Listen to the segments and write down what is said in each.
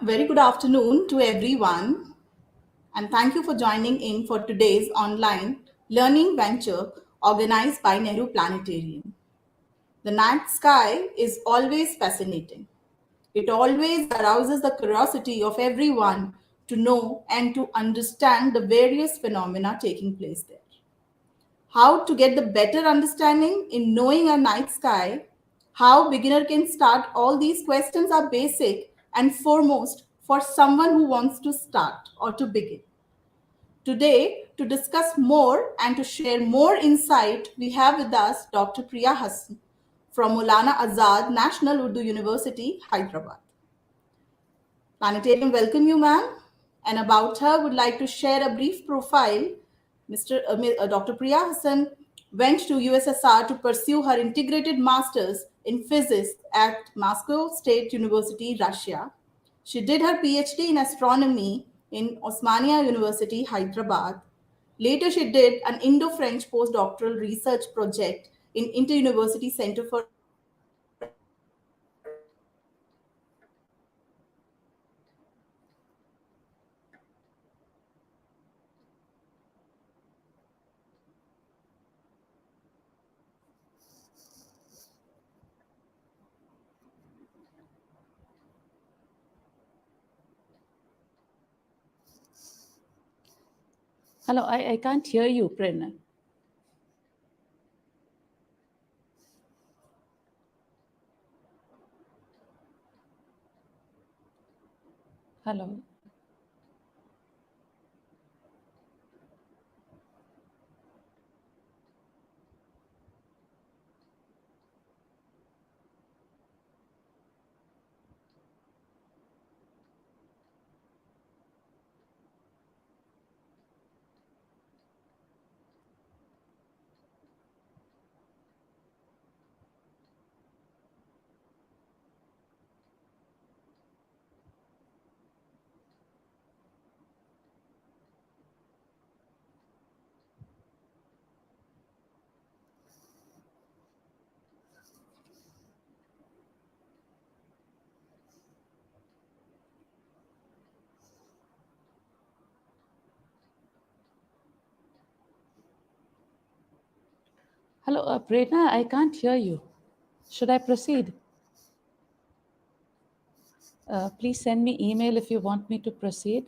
Very good afternoon to everyone, and thank you for joining in for today's online learning venture organized by Nehru Planetarium. The night sky is always fascinating. It always arouses the curiosity of everyone to know and to understand the various phenomena taking place there. How to get the better understanding in knowing a night sky, how beginner can start, all these questions are basic and foremost for someone who wants to start or to begin. Today, to discuss more and to share more insight, we have with us Dr. Priya Hassan from Maulana Azad National Urdu University, Hyderabad. Planetarium welcome you, ma'am. And about her, would like to share a brief profile. Dr. Priya Hassan went to USSR to pursue her integrated master's in physics at Moscow State University, Russia. She did her PhD in astronomy in Osmania University, Hyderabad. Later, she did an Indo-French postdoctoral research project in Inter-University Center for Hello, I can't hear you, Priya. Hello. Hello, Prerna, I can't hear you. Should I proceed? Please send me email if you want me to proceed.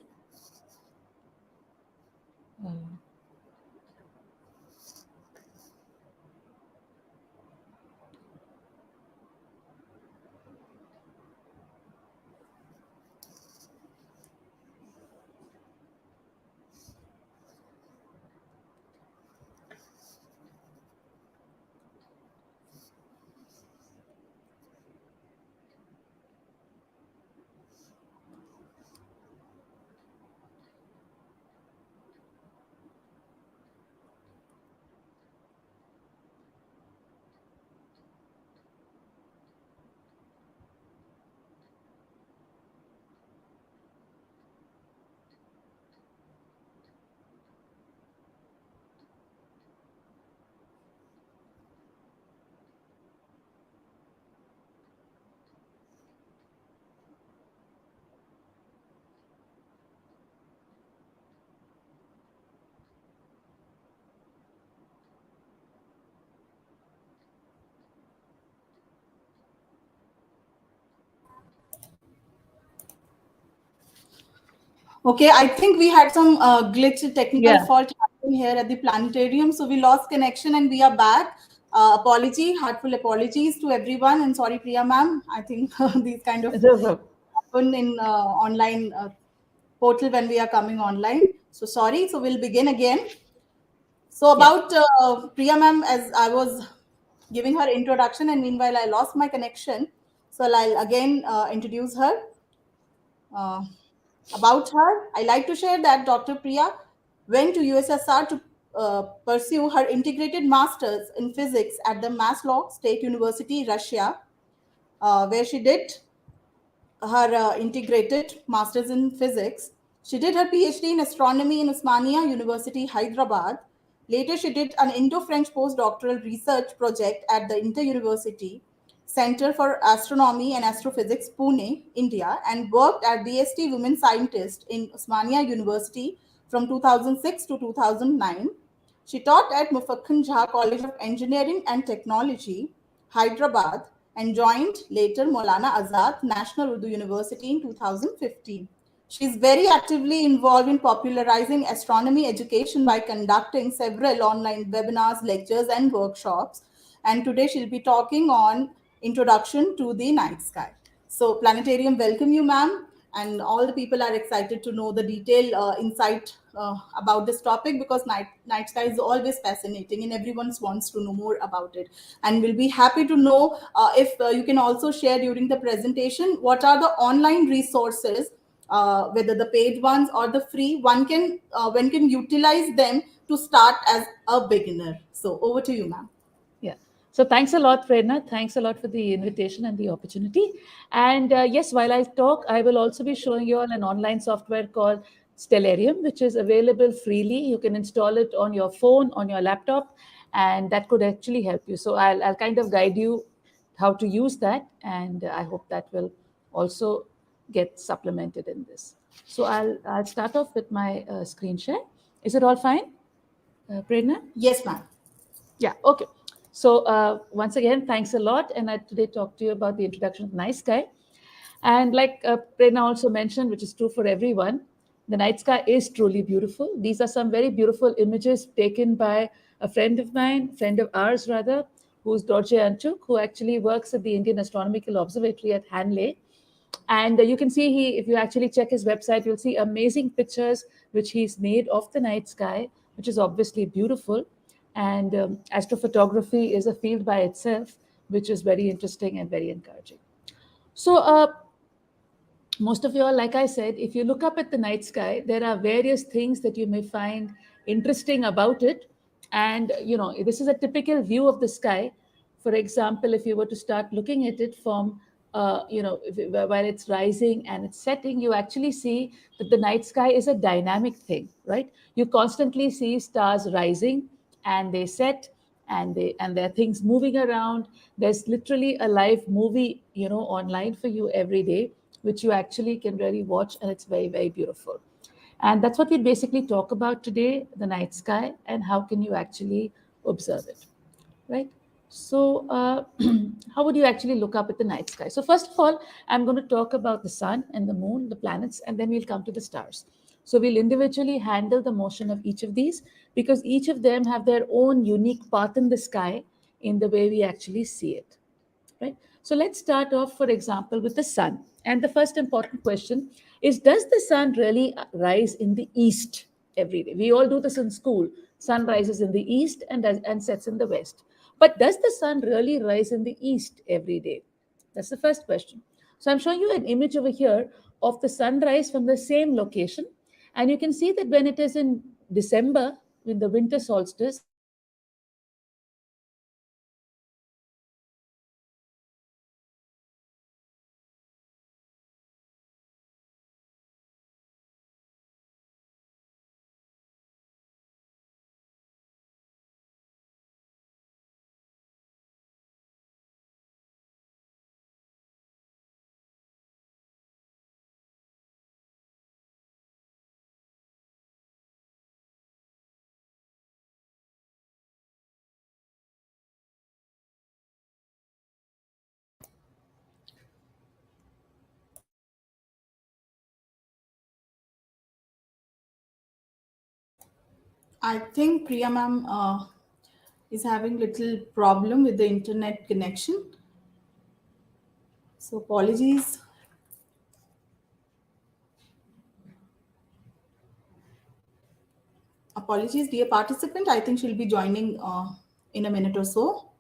Okay, I think we had some technical fault happening here at the planetarium. So we lost connection and we are back. Heartful apologies to everyone. And sorry, Priya ma'am. I think these kind of happen in online portal when we are coming online. So sorry. So we'll begin again. So about Priya ma'am, as I was giving her introduction and meanwhile I lost my connection. So I'll again introduce her. About her, I like to share that Dr. Priya went to USSR to pursue her integrated masters in physics at the Moscow State University, Russia, where she did her integrated masters in physics. She did her PhD in astronomy in Osmania University, Hyderabad. Later, she did an Indo-French postdoctoral research project at the Inter-University Center for Astronomy and Astrophysics, Pune, India, and worked as DST women scientist in Osmania University from 2006 to 2009. She taught at Mufakhan Jha College of Engineering and Technology, Hyderabad, and joined later Maulana Azad National Urdu University in 2015. She is very actively involved in popularizing astronomy education by conducting several online webinars, lectures, and workshops. And today she'll be talking on Introduction to the Night Sky. So, Planetarium, welcome you, ma'am. And all the people are excited to know the detailed insight about this topic, because night sky is always fascinating and everyone wants to know more about it. And we'll be happy to know if you can also share during the presentation what are the online resources, whether the paid ones or the free one can utilize them to start as a beginner. So over to you, ma'am. Yeah. So thanks a lot, Prerna. Thanks a lot for the invitation and the opportunity. And yes, while I talk, I will also be showing you all an online software called Stellarium, which is available freely. You can install it on your phone, on your laptop, and that could actually help you. So I'll kind of guide you how to use that, and I hope that will also get supplemented in this. So I'll start off with my screen share. Is it all fine, Prerna? Yes, ma'am. Yeah, okay. So once again, thanks a lot. And I today talk to you about the introduction of the night sky. And like Prerna also mentioned, which is true for everyone, the night sky is truly beautiful. These are some very beautiful images taken by a friend of mine, friend of ours rather, who's Dorje Anchuk, who actually works at the Indian Astronomical Observatory at Hanley. And you can see if you actually check his website, you'll see amazing pictures which he's made of the night sky, which is obviously beautiful. And astrophotography is a field by itself, which is very interesting and very encouraging. So most of you all, like I said, if you look up at the night sky, there are various things that you may find interesting about it. And, this is a typical view of the sky. For example, if you were to start looking at it from, while it's rising and it's setting, you actually see that the night sky is a dynamic thing, right? You constantly see stars rising and they set, and there are things moving around. There's literally a live movie, online for you every day, which you actually can really watch, and it's very, very beautiful. And that's what we basically talk about today, the night sky, and how can you actually observe it, right? So how would you actually look up at the night sky? So first of all, I'm going to talk about the sun and the moon, the planets, and then we'll come to the stars. So we'll individually handle the motion of each of these, because each of them have their own unique path in the sky in the way we actually see it, right? So let's start off, for example, with the sun. And the first important question is, does the sun really rise in the east every day? We all do this in school. Sun rises in the east and sets in the west. But does the sun really rise in the east every day? That's the first question. So I'm showing you an image over here of the sunrise from the same location. And you can see that when it is in December, in the winter solstice, I think Priya ma'am is having little problem with the internet connection. So apologies. Apologies, dear participant. I think she'll be joining in a minute or so.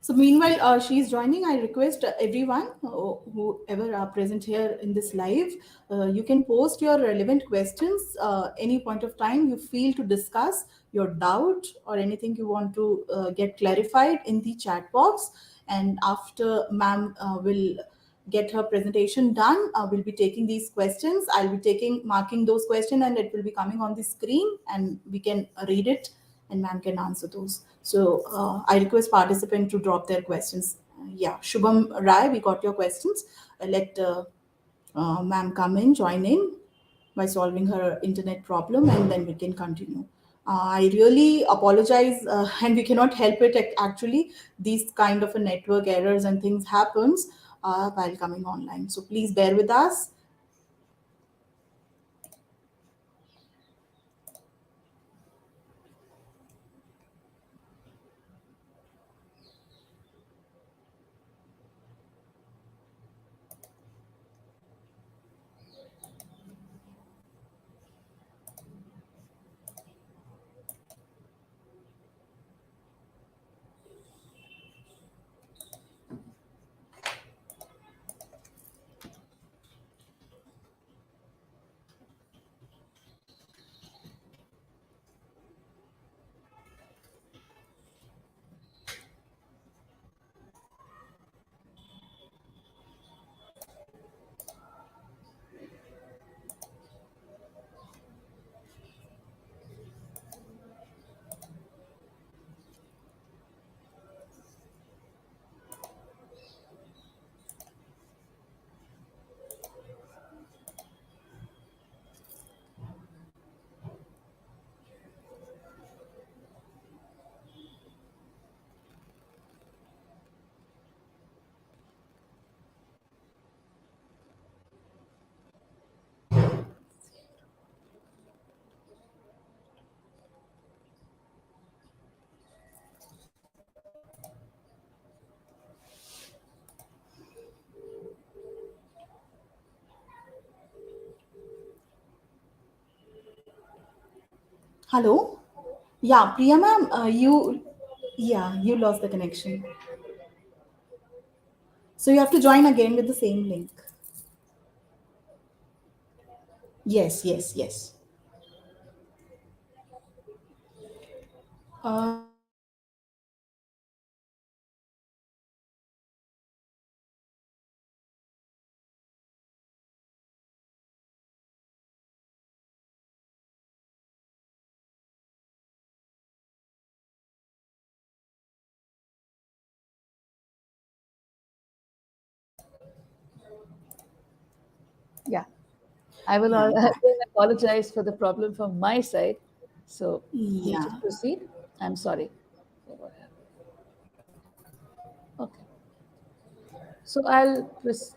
So meanwhile, she's joining. I request everyone, whoever are present here in this live, you can post your relevant questions any point of time you feel to discuss your doubt or anything you want to get clarified in the chat box. And after ma'am will get her presentation done, we'll be taking these questions. I'll be marking those questions, and it will be coming on the screen, and we can read it, and ma'am can answer those. So I request participant to drop their questions. Yeah, Shubham Rai, we got your questions. Let ma'am come in, join in by solving her internet problem, and then we can continue. I really apologize, and we cannot help it. Actually, these kind of a network errors and things happens while coming online. So please bear with us. Hello. Yeah, Priya ma'am, you lost the connection. So you have to join again with the same link. Yes, yes, yes. Yeah, I will Yeah, again apologize for the problem from my side. So we'll yeah, just proceed. I'm sorry. Okay. So I'll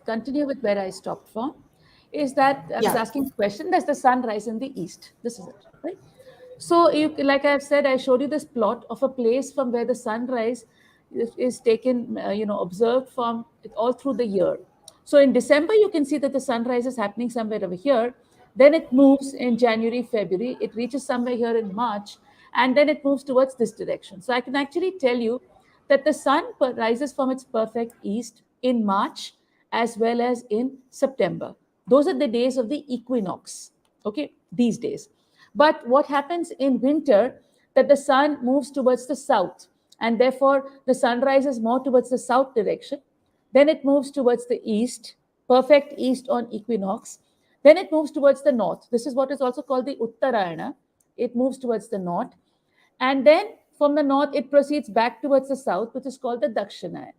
continue with where I stopped from. Is that I was yeah. asking the question: does the sun rise in the east? This is it, right? So, like I've said, I showed you this plot of a place from where the sunrise is taken, observed from all through the year. So, in December, you can see that the sunrise is happening somewhere over here. Then it moves in January, February. It reaches somewhere here in March, and then it moves towards this direction. So, I can actually tell you that the sun rises from its perfect east in March as well as in September. Those are the days of the equinox. Okay, these days. But what happens in winter that the sun moves towards the south, and therefore the sun rises more towards the south direction. Then it moves towards the east, perfect east on equinox. Then it moves towards the north. This is what is also called the Uttarayana. It moves towards the north. And then from the north, it proceeds back towards the south, which is called the Dakshinayana.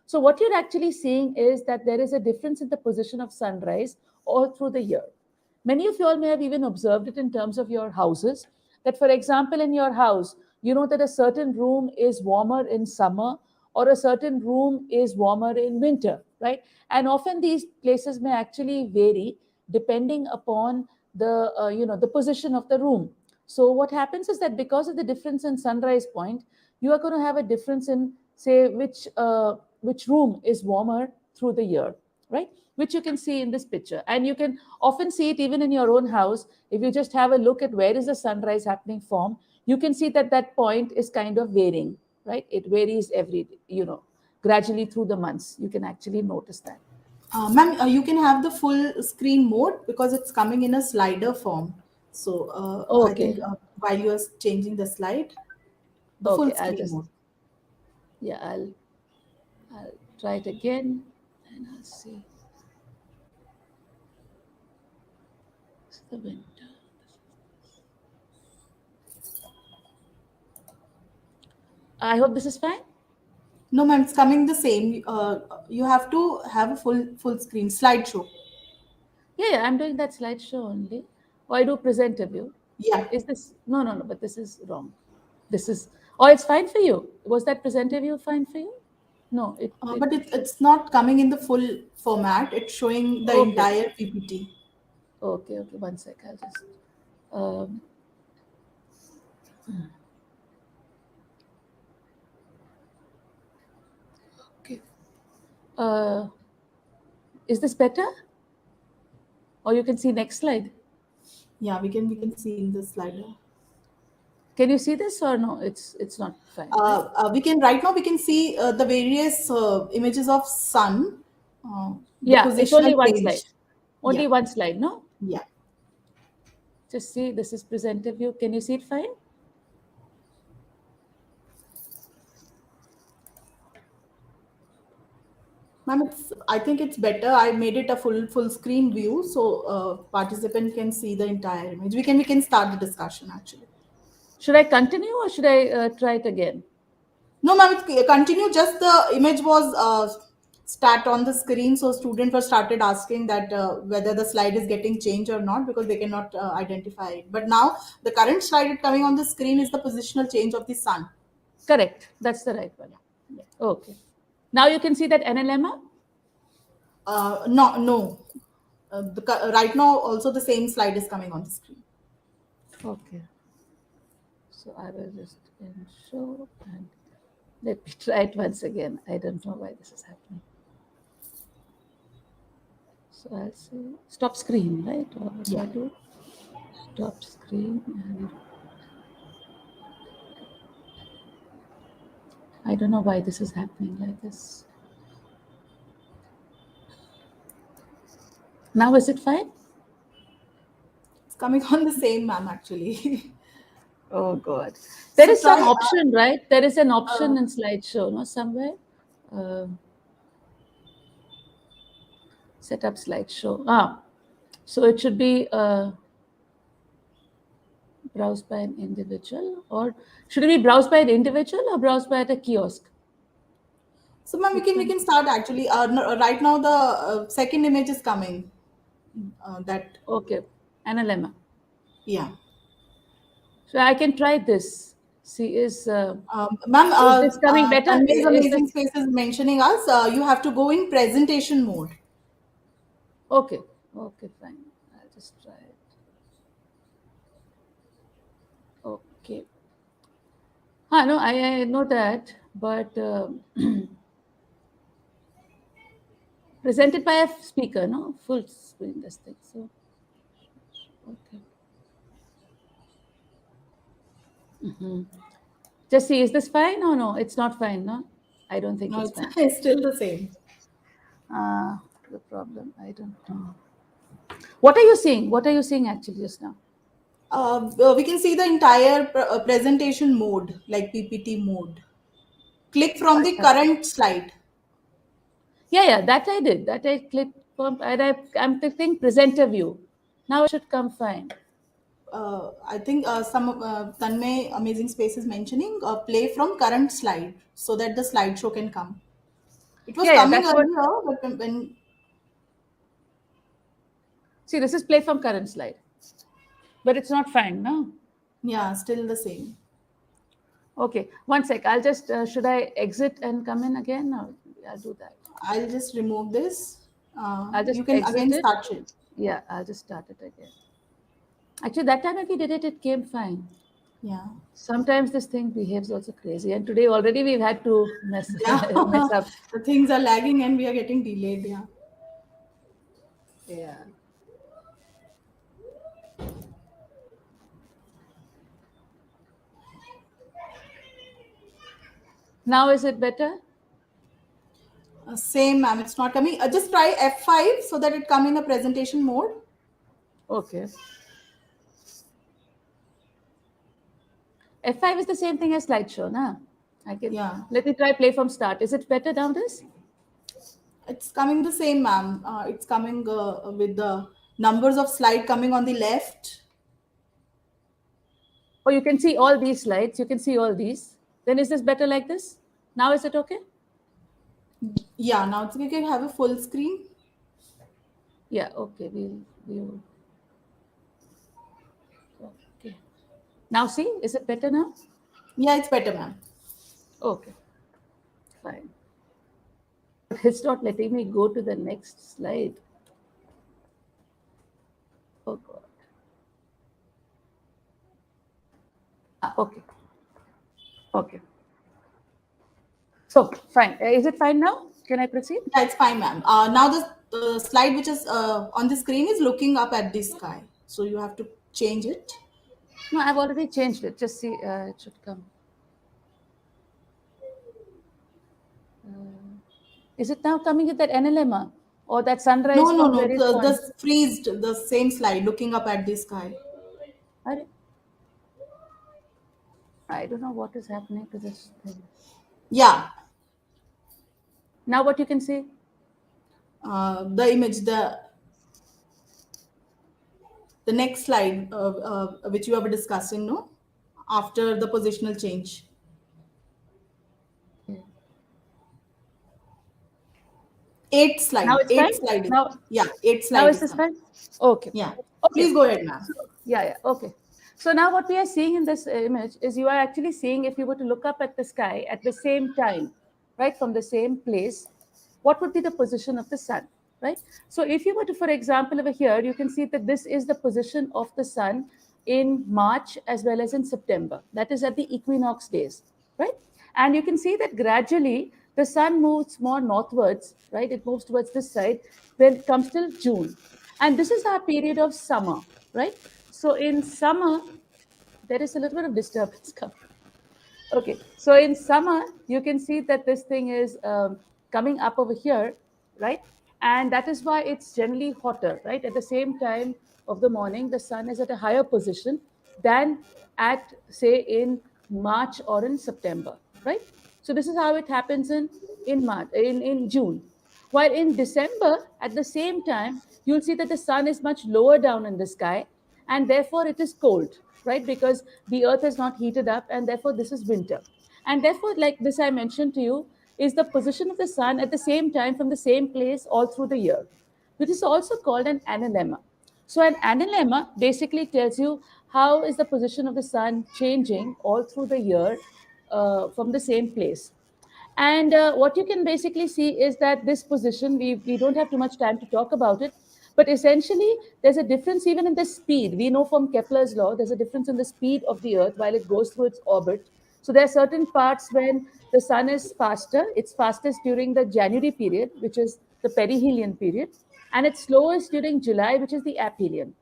So, what you're actually seeing is that there is a difference in the position of sunrise all through the year. Many of you all may have even observed it in terms of your houses. That, for example, in your house, you know that a certain room is warmer in summer or a certain room is warmer in winter, right? And often these places may actually vary depending upon the position of the room. So what happens is that because of the difference in sunrise point, you are going to have a difference in say which room is warmer through the year, right? Which you can see in this picture, and you can often see it even in your own house. If you just have a look at where is the sunrise happening from, you can see that that point is kind of varying, right? It varies every gradually through the months. You can actually notice that. Ma'am, you can have the full screen mode because it's coming in a slider form. So I think Okay. while you are changing the slide, the full Okay. I'll screen just, mode. yeah, I'll try it again and I'll see. It's the winter. I hope this is fine. No, ma'am, it's coming the same. You have to have a full screen slideshow. Yeah, yeah, I'm doing that slideshow only. Or I do presenter view. Yeah, Is this no, but this is wrong. This is, oh, it's fine for you. Was that presenter view fine for you? No, it but it's not coming in the full format. It's showing the okay. entire PPT. Okay, 1 sec. I'll just um, okay. Uh, is this better? Or you can see next slide. Yeah, we can see in the slider. Can you see this or no? It's not fine, right? We can right now we can see the various images of sun, the Yeah, it's only positional one slide. page. Only Yeah, one slide, no? yeah. Just see, this is presenter view. Can you see it fine? Ma'am, I think it's better. I made it a full screen view so participant can see the entire image. We can start the discussion actually. Should I continue or should I try it again? No, ma'am, it's continue. Just the image was start on the screen, so student was started asking that whether the slide is getting changed or not because they cannot identify it. But now the current slide coming on the screen is the positional change of the sun. Correct. That's the right one. Yeah. Okay. Now you can see that NLMA? No, no. Right now, also the same slide is coming on the screen. Okay. So I will just show and let me try it once again. I don't know why this is happening. So I'll say stop screen, right? Or what do Yeah. I do? Stop screen, and I don't know why this is happening like this. Now is it fine? It's coming on the same, ma'am, actually. Oh God. There So is some try. option, right? There is an Uh, option in slideshow, no, somewhere. Uh, Set up slideshow. So it should be browsed by an individual, or should it be browsed by an individual or browsed by at a kiosk? so, ma'am, we Which can we one? can start actually. No, right now, the second image is coming. That Okay, NLMA. yeah. So I can try this. See, Ma'am, is this coming better? Tanvir's Is Amazing this Space is mentioning us. You have to go in presentation mode. okay? Okay, fine. I'll just try it. Okay. No, I know that, but presented by a speaker, no, full screen this thing. So okay. Just see, is this fine or no? It's not fine, no? I don't think No, it's it's, fine. it's still the same. The problem, I don't know. What are you seeing? What are you seeing actually just now? We can see the entire presentation mode, like PPT mode. Click from the current slide. Yeah, that I did. That I clicked from, and I'm clicking presenter view. Now it should come fine. I think some Tanmay Amazing Space is mentioning play from current slide so that the slideshow can come. It was Yeah, coming that's what. earlier, but when See, this is play from current slide, but it's not fine, no? yeah, still the same. Okay, 1 sec. I'll just, should I exit and come in again? No, I'll do that. I'll just remove this. I'll just You can exit again it. start it. Yeah, I'll just start it again. Actually, that time if we did it, it came fine. Yeah. Sometimes this thing behaves also crazy, and today already we've had to mess Yeah. mess up. The things are lagging and we are getting delayed. Yeah. Yeah. Now is it better? Same, ma'am. It's not coming. Just try F5 so that it come in a presentation mode. Okay. F5 is the same thing as slideshow, na? I can Yeah, let me try play from start. Is it better down this? it's coming the same, ma'am. It's coming with the numbers of slide coming on the left. Or you can see all these slides. You can see all these. Then is this better like this? Now is it okay? Yeah, now we can have a full screen. Yeah. Okay. We'll. Okay. Now see, is it better now? Yeah, it's better, ma'am. Okay. Fine. It's not letting me go to the next slide. Oh God. Okay. Okay. So fine. Is it fine now? Can I proceed? Yeah, it's fine, ma'am. Now the slide which is on the screen is looking up at the sky. So you have to change it. No, I've already changed it. Just see, it should come. Is it now coming with that NLMA or that No, sunrise no, from no. various points? The freezed, the same slide looking up at the sky. I I don't know what is happening to this thing. Yeah, Now what you can see? the image, the next slide which you were discussing, no? After the positional change. Okay. Now it's fine? Eighth slide is, Now yeah, eighth now slide is is this coming. fine? Okay. Yeah. Please Okay. go ahead, ma'am. So, yeah, okay. So now what we are seeing in this image is you are actually seeing if you were to look up at the sky at the same time, right, from the same place, what would be the position of the sun, right? So if you were to, for example, over here, you can see that this is the position of the sun in March as well as in September. That is at the equinox days, right? And you can see that gradually the sun moves more northwards, right? It moves towards this side when it comes till June. And this is our period of summer, right? So in summer, there is a little bit of disturbance coming. Okay, so in summer, you can see that this thing is coming up over here, right? And that is why it's generally hotter, right? At the same time of the morning, the sun is at a higher position than at, say, in March or in September, right? So this is how it happens in March, in June. While in December, at the same time, you'll see that the sun is much lower down in the sky, and therefore it is cold, right? Because the earth is not heated up, and therefore this is winter. And therefore, like this, I mentioned to you, is the position of the sun at the same time from the same place all through the year, which is also called an analemma. So, an analemma basically tells you how is the position of the sun changing all through the year from the same place. And what you can basically see is that this position, we don't have too much time to talk about it, but essentially there's a difference even in the speed. We know from Kepler's law, there's a difference in the speed of the Earth while it goes through its orbit. So there are certain parts when the sun is faster, it's fastest during the January period, which is the perihelion period, and it's slowest during July, which is the aphelion.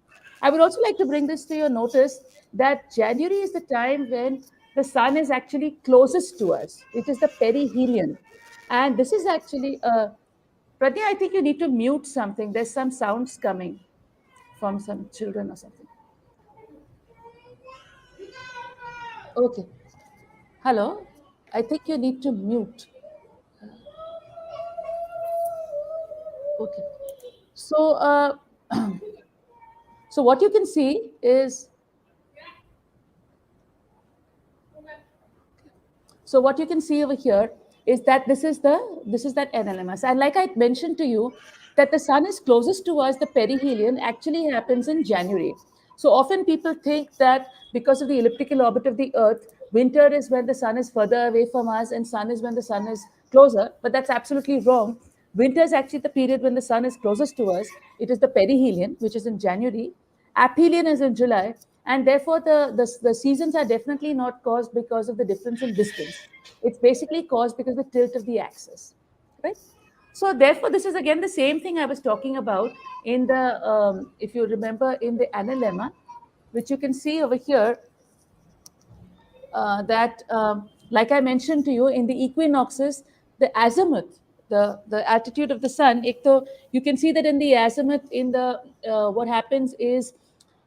I would also like to bring this to your notice that January is the time when the sun is actually closest to us, which is the perihelion. And this is actually, Pradya, I think you need to mute something. There's some sounds coming from some children or something. Okay. Hello. I think you need to mute. Okay. So, so what you can see is So what you can see over here is that this is that NLMS. And like I mentioned to you, that the sun is closest to us, the perihelion actually happens in January. So often people think that because of the elliptical orbit of the Earth, winter is when the sun is further away from us and sun is when the sun is closer. But that's absolutely wrong. Winter is actually the period when the sun is closest to us. It is the perihelion, which is in January. Aphelion is in July, and therefore the seasons are definitely not caused because of the difference in distance. It's basically caused because of the tilt of the axis, right? So therefore, this is again the same thing I was talking about in the, if you remember, in the analemma, which you can see over here, that, like I mentioned to you, in the equinoxes, the azimuth the attitude of the sun. You can see that in the azimuth, in the what happens is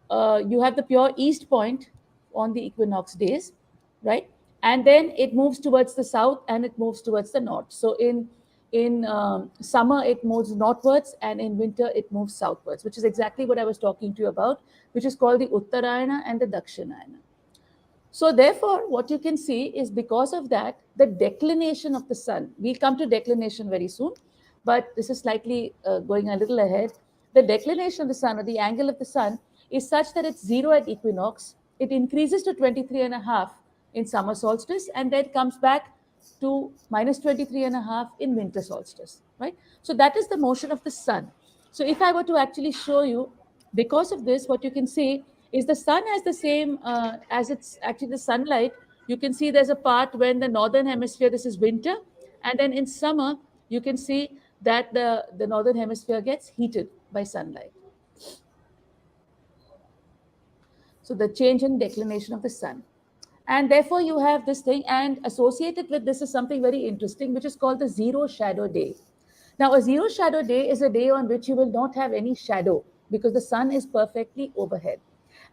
you have the pure east point on the equinox days, right? And then it moves towards the south and it moves towards the north. So in summer it moves northwards, and in winter it moves southwards, which is exactly what I was talking to you about, which is called the Uttarayana and the Dakshinayana. So, therefore, what you can see is because of that, the declination of the sun, we'll come to declination very soon, but this is slightly going a little ahead. The declination of the sun, or the angle of the sun, is such that it's zero at equinox. It increases to 23.5 in summer solstice, and then comes back to minus 23.5 in winter solstice, right? So, that is the motion of the sun. So, if I were to actually show you, because of this, what you can see is the sun has the same as it's actually the sunlight. You can see there's a part when the northern hemisphere, this is winter, and then in summer you can see that the northern hemisphere gets heated by sunlight. So the change in declination of the sun. And therefore you have this thing, and associated with this is something very interesting, which is called the zero shadow day. Now, a zero shadow day is a day on which you will not have any shadow because the sun is perfectly overhead.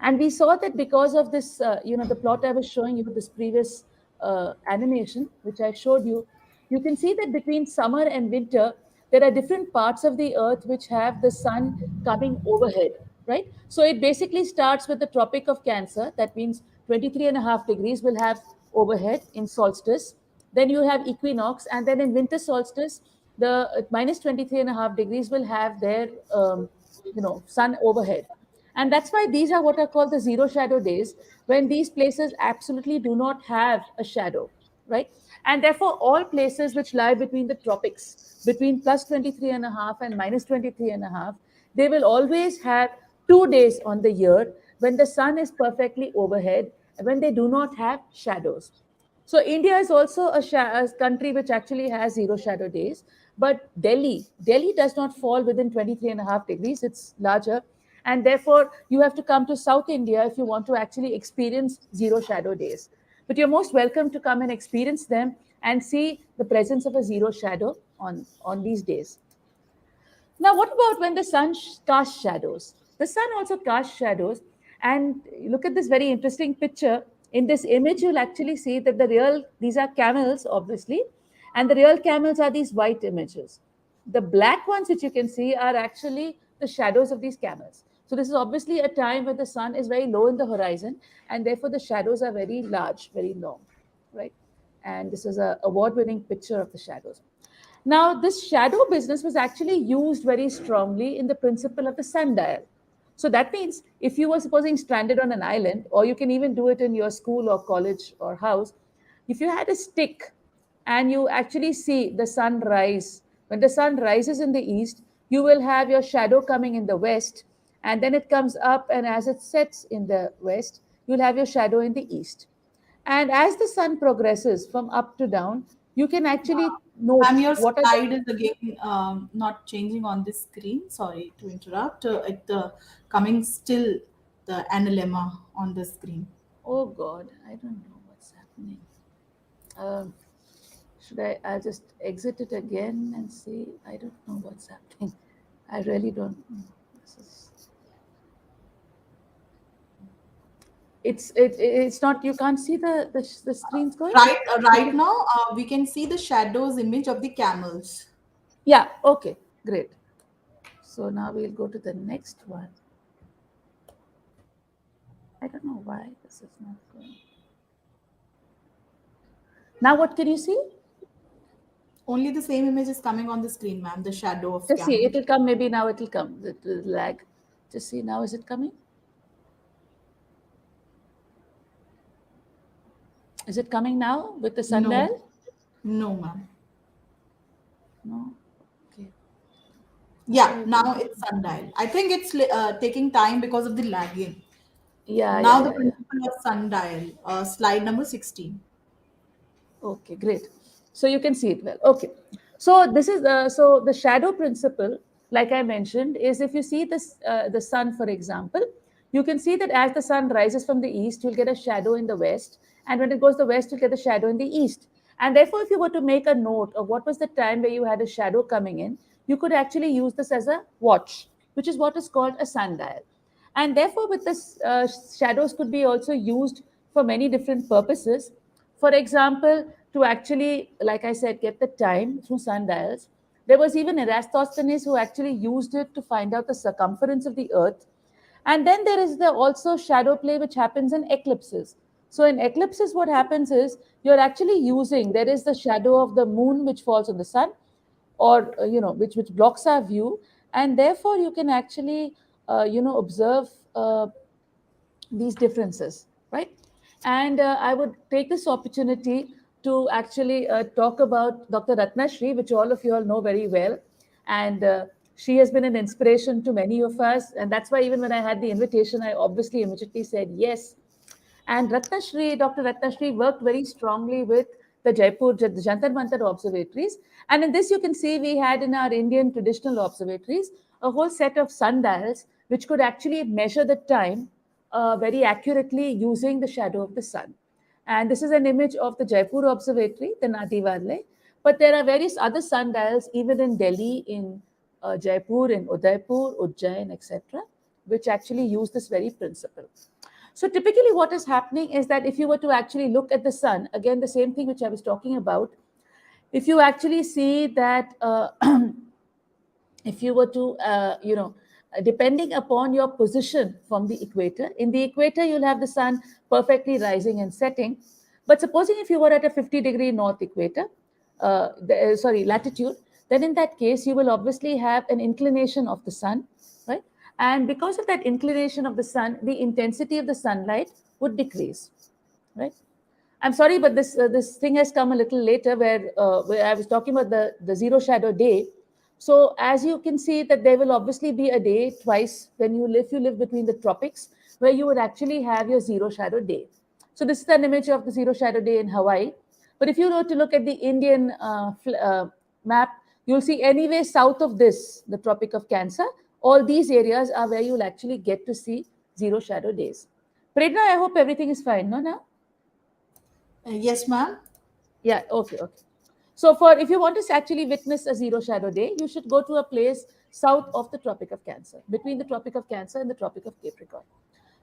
And we saw that because of this, the plot I was showing you, this previous animation, which I showed you, you can see that between summer and winter, there are different parts of the earth which have the sun coming overhead, right? So it basically starts with the Tropic of Cancer. That means 23.5 degrees will have overhead in solstice. Then you have equinox, and then in winter solstice, the minus 23.5 degrees will have their sun overhead. And that's why these are what are called the zero shadow days, when these places absolutely do not have a shadow, right? And therefore, all places which lie between the tropics, between plus 23.5 and minus 23.5, they will always have 2 days on the year when the sun is perfectly overhead, when they do not have shadows. So India is also a country which actually has zero shadow days. But Delhi does not fall within 23.5 degrees. It's larger. And therefore, you have to come to South India if you want to actually experience zero shadow days. But you're most welcome to come and experience them and see the presence of a zero shadow on these days. Now, what about when the sun casts shadows? The sun also casts shadows. And look at this very interesting picture. In this image, you'll actually see that these are camels, obviously, and the real camels are these white images. The black ones, which you can see, are actually the shadows of these camels. So, this is obviously a time when the sun is very low in the horizon, and therefore the shadows are very large, very long, right? And this is an award winning picture of the shadows. Now, this shadow business was actually used very strongly in the principle of the sundial. So that means if you were supposing stranded on an island, or you can even do it in your school or college or house, if you had a stick and you actually see the sun rise, when the sun rises in the east, you will have your shadow coming in the west, and then it comes up, and as it sets in the west, you'll have your shadow in the east. And as the sun progresses from up to down, you can actually Ma'am, note your what are the. slide is again not changing on this screen. Sorry to interrupt. Coming still the analemma on the screen. Oh God, I don't know what's happening. Um, I'll just exit it again and see. I don't know what's happening. I really don't know. It's not. You can't see the screens going. Right now, we can see the shadows image of the camels. Yeah. Okay. Great. So now we'll go to the next one. I don't know why this is not going. Now what can you see? Only the same image is coming on the screen, ma'am. The shadow of Just see, camel. it'll come. Maybe now it'll come. It will lag. Just see now. Is it coming? Is it coming now with the No, sundial? no, ma'am. No. Okay. Yeah, now it's sundial. I think it's taking time because of the lagging. Yeah, yeah, Now the yeah, yeah. principle of sundial, slide number 16. Okay, great. So you can see it well. Okay. So this is the shadow principle, like I mentioned, is if you see the sun, for example, you can see that as the sun rises from the east, you'll get a shadow in the west, and when it goes the west, you'll get a shadow in the east. And therefore, if you were to make a note of what was the time where you had a shadow coming in, you could actually use this as a watch, which is what is called a sundial. And therefore, with this, shadows could be also used for many different purposes. For example, to actually, like I said, get the time through sundials. There was even Eratosthenes who actually used it to find out the circumference of the Earth. And then there is the also shadow play which happens in eclipses. So in eclipses, what happens is you're actually using, there is the shadow of the moon which falls on the sun, or which blocks our view, and therefore you can actually observe these differences, right? And I would take this opportunity to actually talk about Dr. Ratnashri, which all of you all know very well. And she has been an inspiration to many of us. And that's why even when I had the invitation, I obviously immediately said yes. And Dr. Ratnashri worked very strongly with the Jaipur, the Jantar Mantar observatories. And in this, you can see we had in our Indian traditional observatories a whole set of sundials which could actually measure the time very accurately using the shadow of the sun. And this is an image of the Jaipur observatory, the Nadi Wale. But there are various other sundials, even in Delhi, in Jaipur, in Udaipur, Ujjain, etc., which actually use this very principle. So typically what is happening is that if you were to actually look at the sun, again, the same thing which I was talking about, if you actually see that if you were to, depending upon your position from the equator, in the equator, you'll have the sun perfectly rising and setting. But supposing if you were at a 50-degree north equator, latitude, then in that case, you will obviously have an inclination of the sun, right? And because of that inclination of the sun, the intensity of the sunlight would decrease, right? I'm sorry, but this thing has come a little later, where I was talking about the zero shadow day. So as you can see that there will obviously be a day twice when you live between the tropics, where you would actually have your zero shadow day. So this is an image of the zero shadow day in Hawaii. But if you were to look at the Indian map, you'll see anyway south of this, the Tropic of Cancer, all these areas are where you'll actually get to see zero shadow days. Prerna, I hope everything is fine, no, now? Yes, ma'am. Yeah, okay, okay. So for if you want to actually witness a zero shadow day, you should go to a place south of the Tropic of Cancer, between the Tropic of Cancer and the Tropic of Capricorn.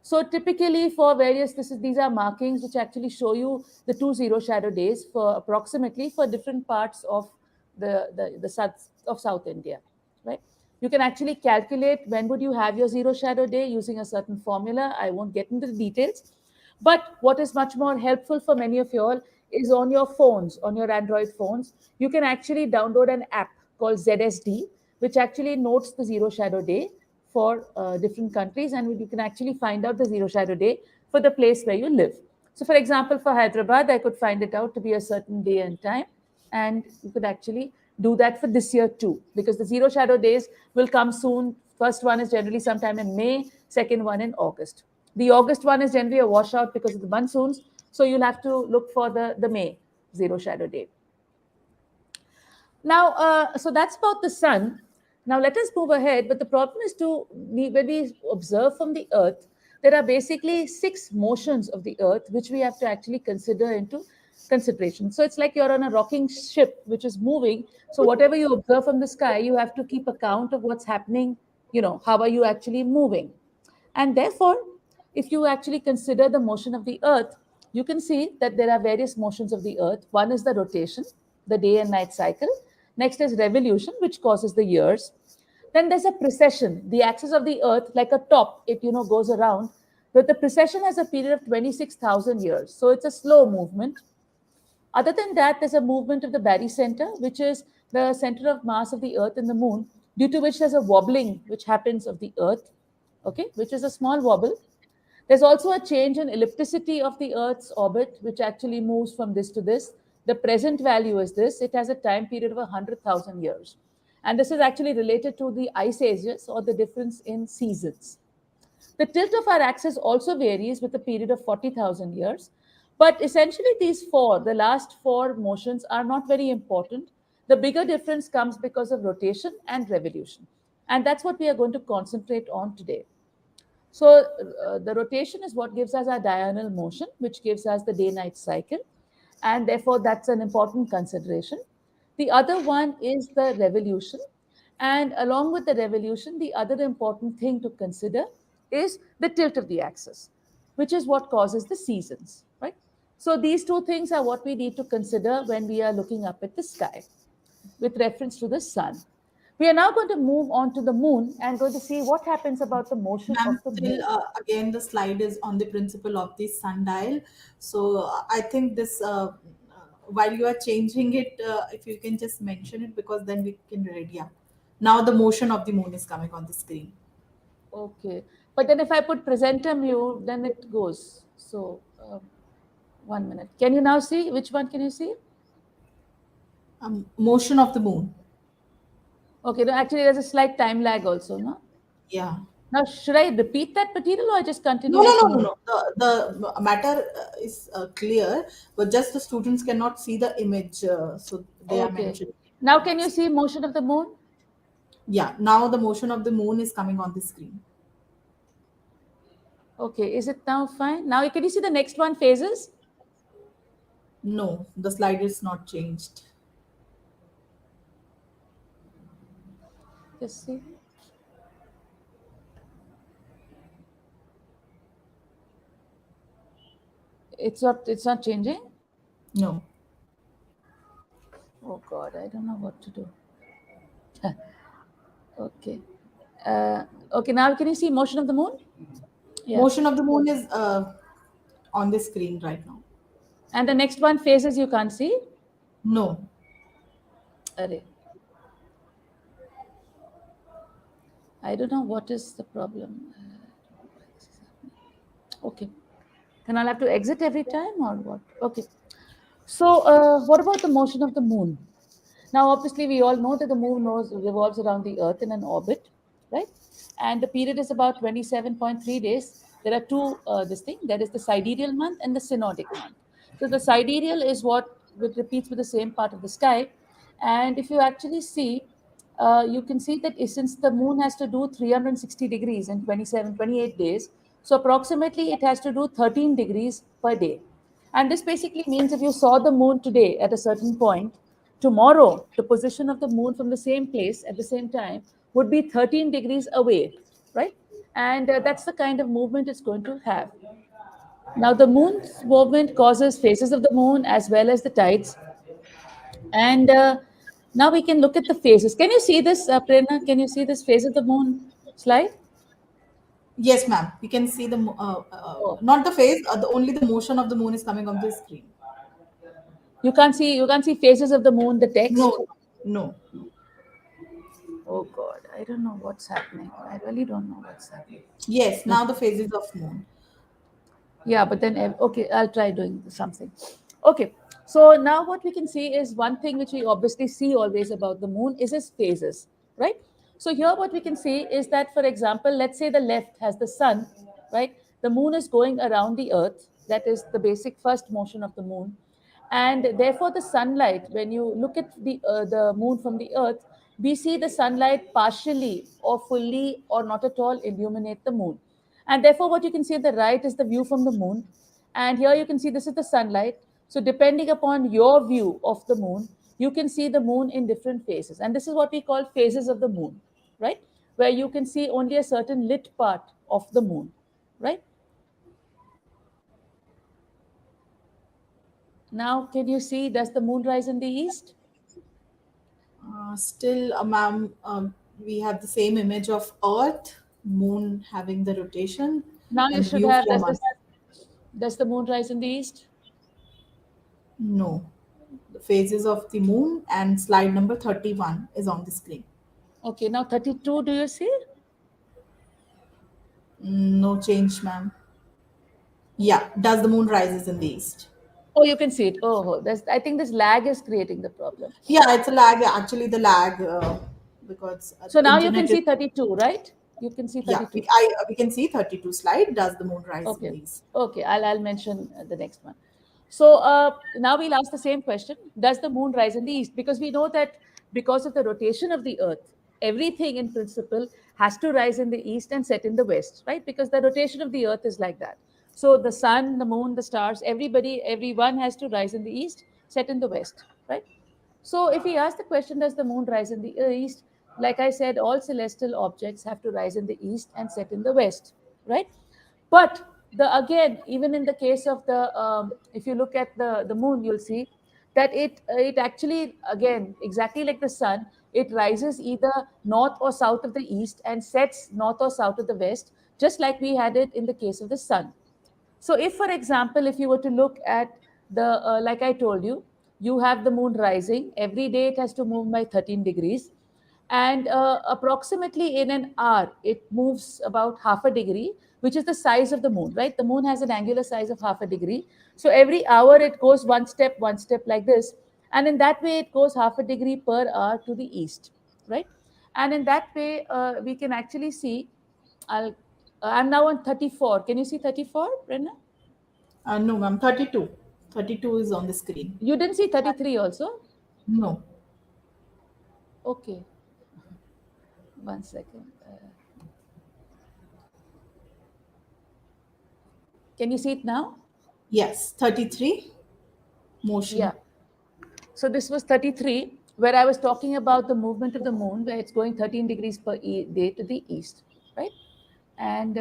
So typically for various, these are markings which actually show you the two zero shadow days for approximately for different parts of the south of South India, right? You can actually calculate when would you have your zero shadow day using a certain formula. I won't get into the details. But what is much more helpful for many of you all is on your phones, on your Android phones, you can actually download an app called ZSD, which actually notes the zero shadow day for different countries, and you can actually find out the zero shadow day for the place where you live. So, for example, for Hyderabad, I could find it out to be a certain day and time, and you could actually do that for this year too, because the zero shadow days will come soon. First one is generally sometime in May, second one in August. The August one is generally a washout because of the monsoons, so you'll have to look for the May zero shadow day. Now, so that's about the sun. Now, let us move ahead. But the problem is when we observe from the Earth, there are basically 6 motions of the Earth which we have to actually consider into consideration. So it's like you're on a rocking ship which is moving. So whatever you observe from the sky, you have to keep account of what's happening. How are you actually moving? And therefore, if you actually consider the motion of the Earth, you can see that there are various motions of the Earth. One is the rotation, the day and night cycle. Next is revolution, which causes the years. Then there's a precession. The axis of the Earth, like a top, it goes around. But the precession has a period of 26,000 years. So it's a slow movement. Other than that, there's a movement of the barycenter, which is the center of mass of the Earth and the Moon, due to which there's a wobbling which happens of the Earth, okay, which is a small wobble. There's also a change in ellipticity of the Earth's orbit, which actually moves from this to this. The present value is this. It has a time period of 100,000 years. And this is actually related to the ice ages or the difference in seasons. The tilt of our axis also varies with a period of 40,000 years. But essentially, the last 4 motions are not very important. The bigger difference comes because of rotation and revolution. And that's what we are going to concentrate on today. So the rotation is what gives us our diurnal motion, which gives us the day-night cycle. and therefore that's an important consideration. The other one is the revolution, and along with the revolution, the other important thing to consider is the tilt of the axis, which is what causes the seasons, right? So these two things are what we need to consider when we are looking up at the sky with reference to the sun. We are now going to move on to the moon and going to see what happens about the motion Ma'am, of the still, moon. again, the slide is on the principle of the sundial. So I think this, while you are changing it, if you can just mention it, because then we can read. Yeah. Now the motion of the moon is coming on the screen. Okay. But then if I put presenter mute, then it goes. So 1 minute. Can you now see? Which one can you see? Motion of the moon. Okay. No, actually, there's a slight time lag also, no? Yeah. Now, should I repeat that material or I just No, continue no, with no, no, moon? no. The matter is clear, but just the students cannot see the image, so they are Okay. mentioned. Now, can you see motion of the moon? Yeah. Now the motion of the moon is coming on the screen. Okay. Is it now fine? Now, can you see the next one phases? No, the slide is not changed. Just see. It's not changing. No. Oh God, I don't know what to do. Okay. Okay, now can you see motion of the moon? Yeah. Motion of the moon is on the screen right now. And the next one phases you can't see. No. Array. I don't know what is the problem. Okay. Then I'll have to exit every time or what? Okay. So, what about the motion of the moon? Now, obviously, we all know that the moon revolves around the Earth in an orbit, right? And the period is about 27.3 days. There are two, this thing, that is the sidereal month and the synodic month. So, the sidereal is what repeats with the same part of the sky. And if you actually see, you can see that since the moon has to do 360 degrees in 28 days, so approximately it has to do 13 degrees per day. And this basically means if you saw the moon today at a certain point, tomorrow the position of the moon from the same place at the same time would be 13 degrees away, right? And that's the kind of movement it's going to have. Now, the moon's movement causes phases of the moon as well as the tides. And now we can look at the phases. Can you see this, Prerna? Can you see this phase of the moon slide? Yes, ma'am. We can see the Oh, not the phase. The only the motion of the moon is coming on the screen. you can't see phases of the moon, the No, text. no, no. Oh God, I don't know what's happening. I really don't know what's happening. Yes, now the phases of moon. Yeah, but then, okay, I'll try doing something. Okay, so now what we can see is one thing which we obviously see always about the moon is its phases, right? So here what we can see is that, for example, let's say the left has the sun, right? The moon is going around the earth. That is the basic first motion of the moon. And therefore, the sunlight, when you look at the moon from the earth, we see the sunlight partially or fully or not at all illuminate the moon. And therefore, what you can see at the right is the view from the moon. And here you can see this is the sunlight. So, depending upon your view of the moon, you can see the moon in different phases. And this is what we call phases of the moon, right? Where you can see only a certain lit part of the moon, right? Now, can you see, does the moon rise in the east? Still, ma'am, we have the same image of Earth, moon having the rotation, Now you and should view have, from us. does the moon rise in the east? No, the phases of the moon and slide number 31 is on the screen. Okay, now 32, do you see? No change, ma'am. Yeah, does the moon rises in the east? Oh, you can see it. Oh, I think this lag is creating the problem. Yeah, it's a lag. Actually, the lag because So now you can internet is. see 32, right? You can see Yeah, 32. we can see 32 slide. Does the moon rise in Okay. the east? Okay. I'll mention the next one. So now we'll ask the same question. Does the moon rise in the east? Because we know that because of the rotation of the earth, everything in principle has to rise in the east and set in the west, right? Because the rotation of the earth is like that. So the sun, the moon, the stars, everybody, everyone has to rise in the east, set in the west, right? So if we ask the question, does the moon rise in the east? Like I said, all celestial objects have to rise in the east and set in the west, right? But the again, even in the case of the, if you look at the moon, you'll see that it actually again exactly like the sun, it rises either north or south of the east and sets north or south of the west, just like we had it in the case of the sun. So, if, for example, if you were to look at like I told you, you have the moon rising every day, it has to move by 13 degrees. And approximately in an hour, it moves about half a degree, which is the size of the moon, right? The moon has an angular size of half a degree. So, every hour it goes one step like this. And in that way, it goes half a degree per hour to the east, right? And in that way, we can actually see. I'll I'm now on 34. Can you see 34, Brenna? No, I'm 32. 32 is on the screen. You didn't see 33 also? No. Okay, one second. Can you see it now? Yes, 33. Yeah. Motion. So this was 33, where I was talking about the movement of the moon, where it's going 13 degrees per day to the east, right? And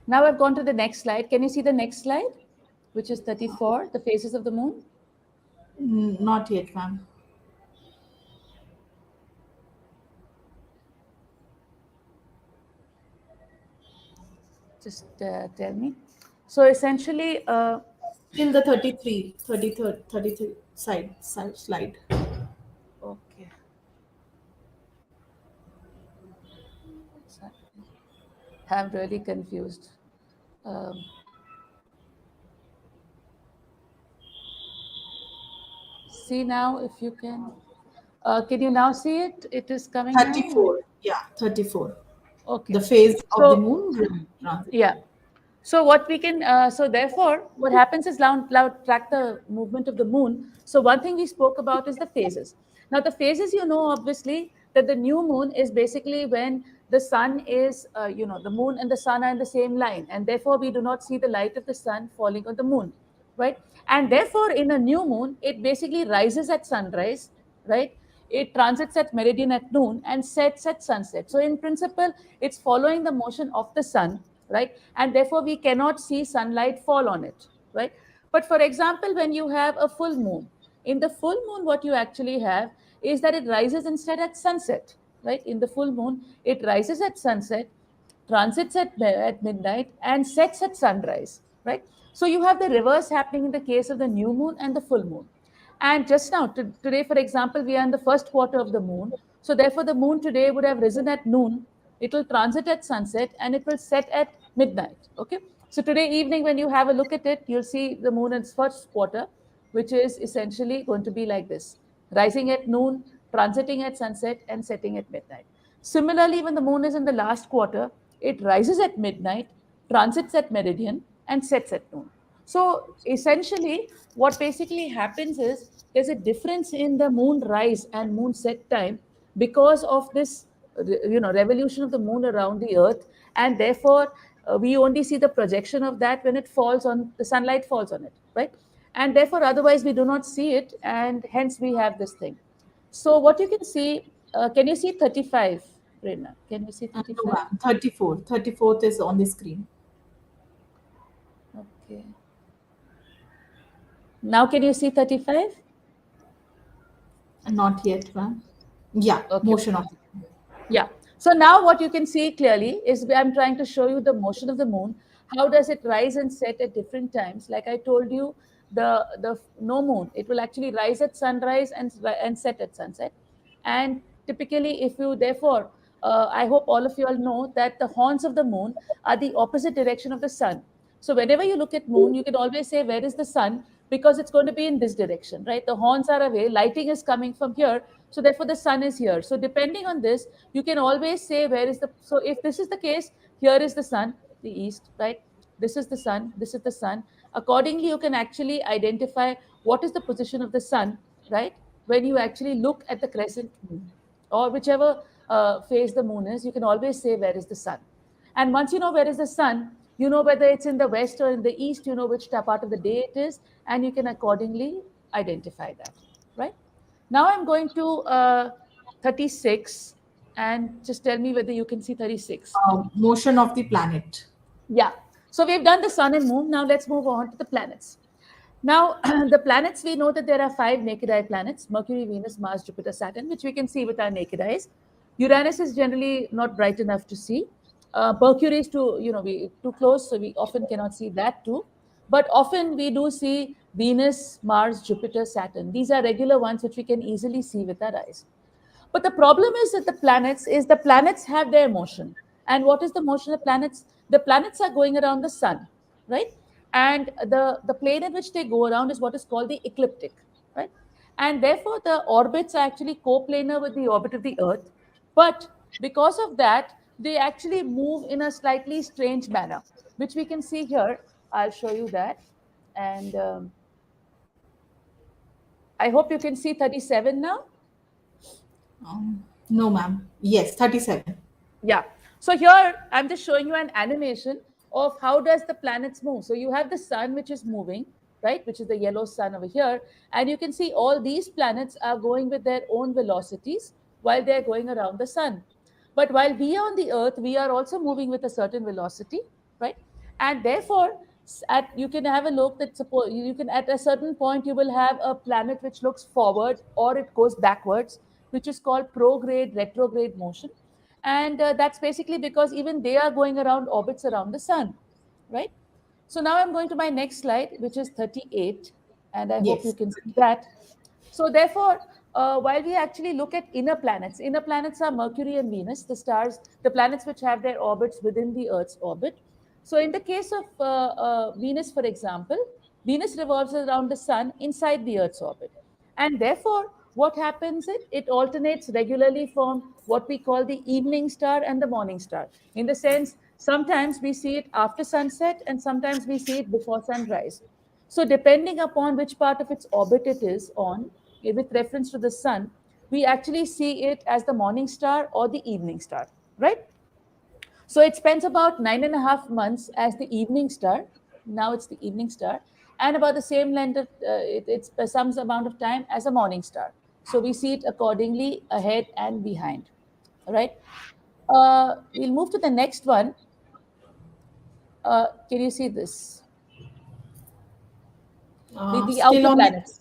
now I've gone to the next slide. Can you see the next slide, which is 34, the phases of the moon? Not yet, ma'am. Just tell me. So essentially, Till the 33, 33, 33 side slide. okay. What's happening? I'm really confused. Um, see now if you can. Can you now see it? It is coming now. 34. Yeah, 34. Okay. The phase of the So moon transit. yeah. So what we can, so therefore, what happens is now track the movement of the moon. So one thing we spoke about is the phases. Now the phases, you know, obviously that the new moon is basically when the sun is, the moon and the sun are in the same line, and therefore we do not see the light of the sun falling on the moon, right? And therefore, in a new moon, it basically rises at sunrise, right? It transits at meridian at noon and sets at sunset. So in principle, it's following the motion of the sun, right? And therefore we cannot see sunlight fall on it, right? But for example, when you have a full moon, in the full moon what you actually have is that it rises instead at sunset, right? In the full moon it rises at sunset, transits at midnight, and sets at sunrise, right? So you have the reverse happening in the case of the new moon and the full moon. And just now, today, for example, we are in the first quarter of the moon. So therefore, the moon today would have risen at noon. It will transit at sunset and it will set at midnight. Okay. So today evening, when you have a look at it, you'll see the moon in its first quarter, which is essentially going to be like this: rising at noon, transiting at sunset, and setting at midnight. Similarly, when the moon is in the last quarter, it rises at midnight, transits at meridian, and sets at noon. So essentially, what basically happens is there's a difference in the moon rise and moon set time because of this, revolution of the moon around the Earth, and therefore we only see the projection of that when it falls on the sunlight falls on it, right? And therefore, otherwise we do not see it, and hence we have this thing. So what you can see, can you see 35, Prerna? Can you see No, 35? ma'am. 34. 34th is on the screen. Okay. Now can you see 35? Not yet, ma'am. Yeah, Okay. motion of. Yeah. So now what you can see clearly is I'm trying to show you the motion of the moon. How does it rise and set at different times? Like I told you, the no moon, it will actually rise at sunrise and set at sunset. And typically, if you therefore, I hope all of you all know that the horns of the moon are the opposite direction of the sun. So whenever you look at moon, you can always say where is the sun, because it's going to be in this direction, right? The horns are away, lighting is coming from here, so therefore the sun is here. So depending on this, you can always say where is the, so if this is the case, here is the sun, the east, right? This is the sun, this is the sun. Accordingly, you can actually identify what is the position of the sun, right? When you actually look at the crescent moon or whichever phase the moon is, you can always say where is the sun. And once you know where is the sun, you know whether it's in the west or in the east, you know which part of the day it is, and you can accordingly identify that, right? Now I'm going to 36, and just tell me whether you can see 36. Motion of the planet. Yeah. So we've done the sun and moon. Now let's move on to the planets. Now, the planets, we know that there are 5 naked eye planets: Mercury, Venus, Mars, Jupiter, Saturn, which we can see with our naked eyes. Uranus is generally not bright enough to see. Mercury is too close, so we often cannot see that too. But often we do see Venus, Mars, Jupiter, Saturn. These are regular ones which we can easily see with our eyes. But the problem is that the planets have their motion. And what is the motion of planets? The planets are going around the sun, right? And the plane in which they go around is what is called the ecliptic, right? And therefore, the orbits are actually coplanar with the orbit of the Earth. But because of that, they actually move in a slightly strange manner, which we can see here. I'll show you that. And I hope you can see 37 now. No, ma'am. Yes, 37. Yeah. So here I'm just showing you an animation of how does the planets move. So you have the sun which is moving, right, which is the yellow sun over here, and you can see all these planets are going with their own velocities while they're going around the sun. But while we are on the earth, we are also moving with a certain velocity, right? And therefore, you can have a look that suppose you can at a certain point you will have a planet which looks forward or it goes backwards, which is called prograde retrograde motion. And that's basically because even they are going around orbits around the sun, right? So now I'm going to my next slide, which is 38, and I hope you Yes. can see that. So therefore, while we actually look at inner planets are Mercury and Venus, the stars, the planets which have their orbits within the Earth's orbit. So in the case of Venus, for example, Venus revolves around the sun inside the Earth's orbit. And therefore, what happens is it alternates regularly from what we call the evening star and the morning star. In the sense, sometimes we see it after sunset and sometimes we see it before sunrise. So, depending upon which part of its orbit it is on, with reference to the sun, we actually see it as the morning star or the evening star, right? So it spends about 9.5 months as the evening star. Now it's the evening star, and about the same length of it's some amount of time as a morning star. So we see it accordingly ahead and behind. All right. We'll move to the next one. Can you see this? The Still outer on the. planets.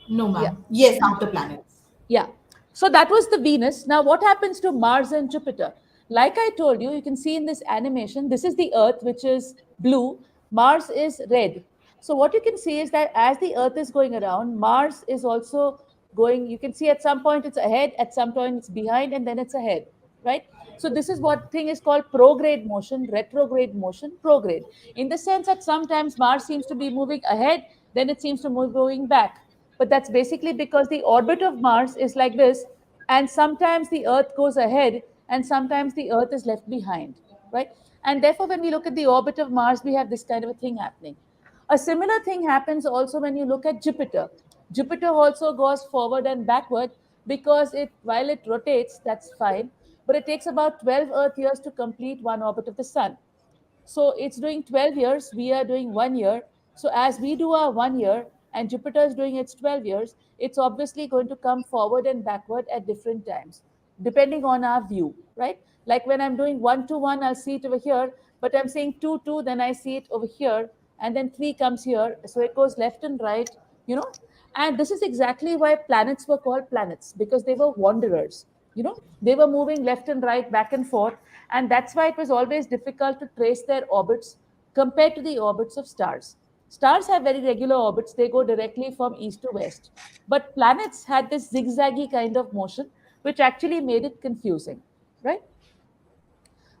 No, Yeah. ma'am. Yes, outer planets. Yeah. So that was the Venus. Now, what happens to Mars and Jupiter? Like I told you, you can see in this animation, this is the Earth, which is blue. Mars is red. So what you can see is that as the Earth is going around, Mars is also going. You can see at some point it's ahead, at some point it's behind, and then it's ahead, right? So this is what thing is called prograde motion, retrograde motion, prograde. In the sense that sometimes Mars seems to be moving ahead, then it seems to move going back. But that's basically because the orbit of Mars is like this, and sometimes the Earth goes ahead, and sometimes the Earth is left behind, right? And therefore, when we look at the orbit of Mars, we have this kind of a thing happening. A similar thing happens also when you look at Jupiter. Jupiter also goes forward and backward because while it rotates, that's fine, but it takes about 12 Earth years to complete one orbit of the Sun. So it's doing 12 years, we are doing 1 year. So as we do our 1 year and Jupiter is doing its 12 years, it's obviously going to come forward and backward at different times, depending on our view, right? Like when I'm doing 1 to 1, I'll see it over here, but I'm saying 2 2, then I see it over here, and then 3 comes here. So it goes left and right, you know. And this is exactly why planets were called planets, because they were wanderers. They were moving left and right, back and forth, and that's why it was always difficult to trace their orbits compared to the orbits of stars. Stars have very regular orbits, they go directly from east to west. But planets had this zigzaggy kind of motion, which actually made it confusing, right?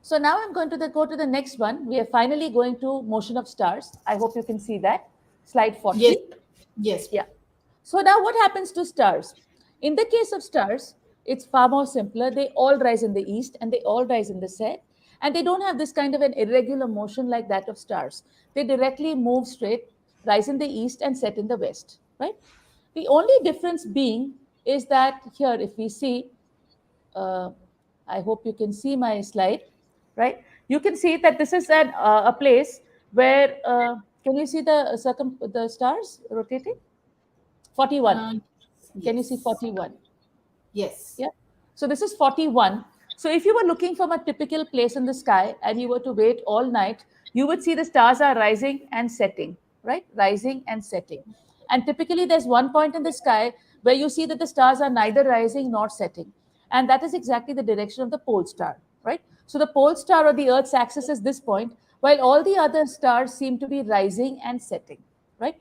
So now I'm going to go to the next one. We are finally going to motion of stars. I hope you can see that. Slide Yes. 40. Yes. Yeah. So now what happens to stars? In the case of stars, it's far more simpler. They all rise in the east and they all rise in the set. And they don't have this kind of an irregular motion like that of stars. They directly move straight, rise in the east and set in the west, right? The only difference being is that here, if we see, I hope you can see my slide, right? You can see that this is a place where, can you see the stars rotating? 41. Uh, Can you see yes. 41? Yes. Yeah. So this is 41. So if you were looking from a typical place in the sky and you were to wait all night, you would see the stars are rising and setting, right? Rising and setting. And typically there's one point in the sky where you see that the stars are neither rising nor setting. And that is exactly the direction of the pole star, right? So the pole star or the Earth's axis is this point, while all the other stars seem to be rising and setting, right?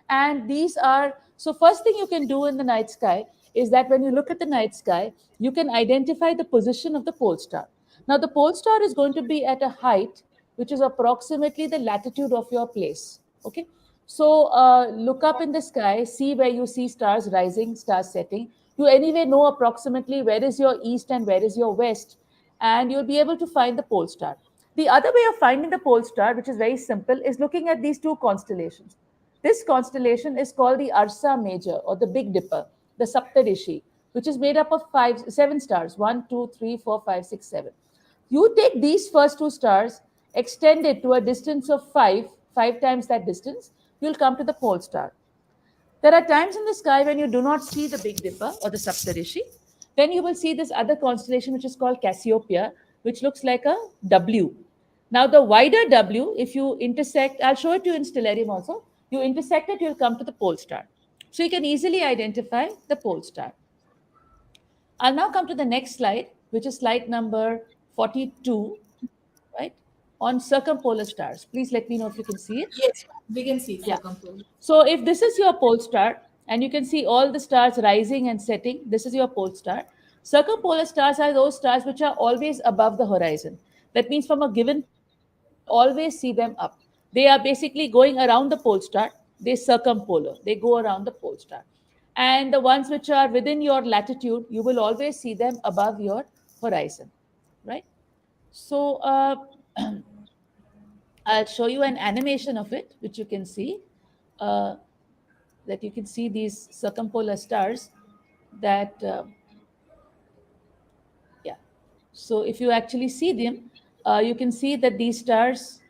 And these are, so first thing you can do in the night sky is that when you look at the night sky, you can identify the position of the pole star. Now, the pole star is going to be at a height which is approximately the latitude of your place. Okay. So, look up in the sky, see where you see stars rising, stars setting. You anyway know approximately where is your east and where is your west, and you'll be able to find the pole star. The other way of finding the pole star, which is very simple, is looking at these two constellations. This constellation is called the Ursa Major or the Big Dipper, the Saptarishi, which is made up of seven stars: one, two, three, four, five, six, seven. You take these first two stars, extend it to a distance of five times that distance, you'll come to the pole star. There are times in the sky when you do not see the Big Dipper or the Saptarishi. Then you will see this other constellation, which is called Cassiopeia, which looks like a W. Now, the wider W, if you intersect, I'll show it to you in Stellarium also. You intersect it, you'll come to the pole star. So you can easily identify the pole star. I'll now come to the next slide, which is slide number 42, right? On circumpolar stars. Please let me know if you can see it. Yes, we can see Yeah. circumpolar. So if this is your pole star, and you can see all the stars rising and setting, this is your pole star. Circumpolar stars are those stars which are always above the horizon. That means from a given point, you will always see them up. They are basically going around the pole star. They circumpolar. They go around the pole star. And the ones which are within your latitude, you will always see them above your horizon, right? So I'll show you an animation of it, which you can see. Uh, that you can see these circumpolar stars that yeah, so if you actually see them, you can see that these stars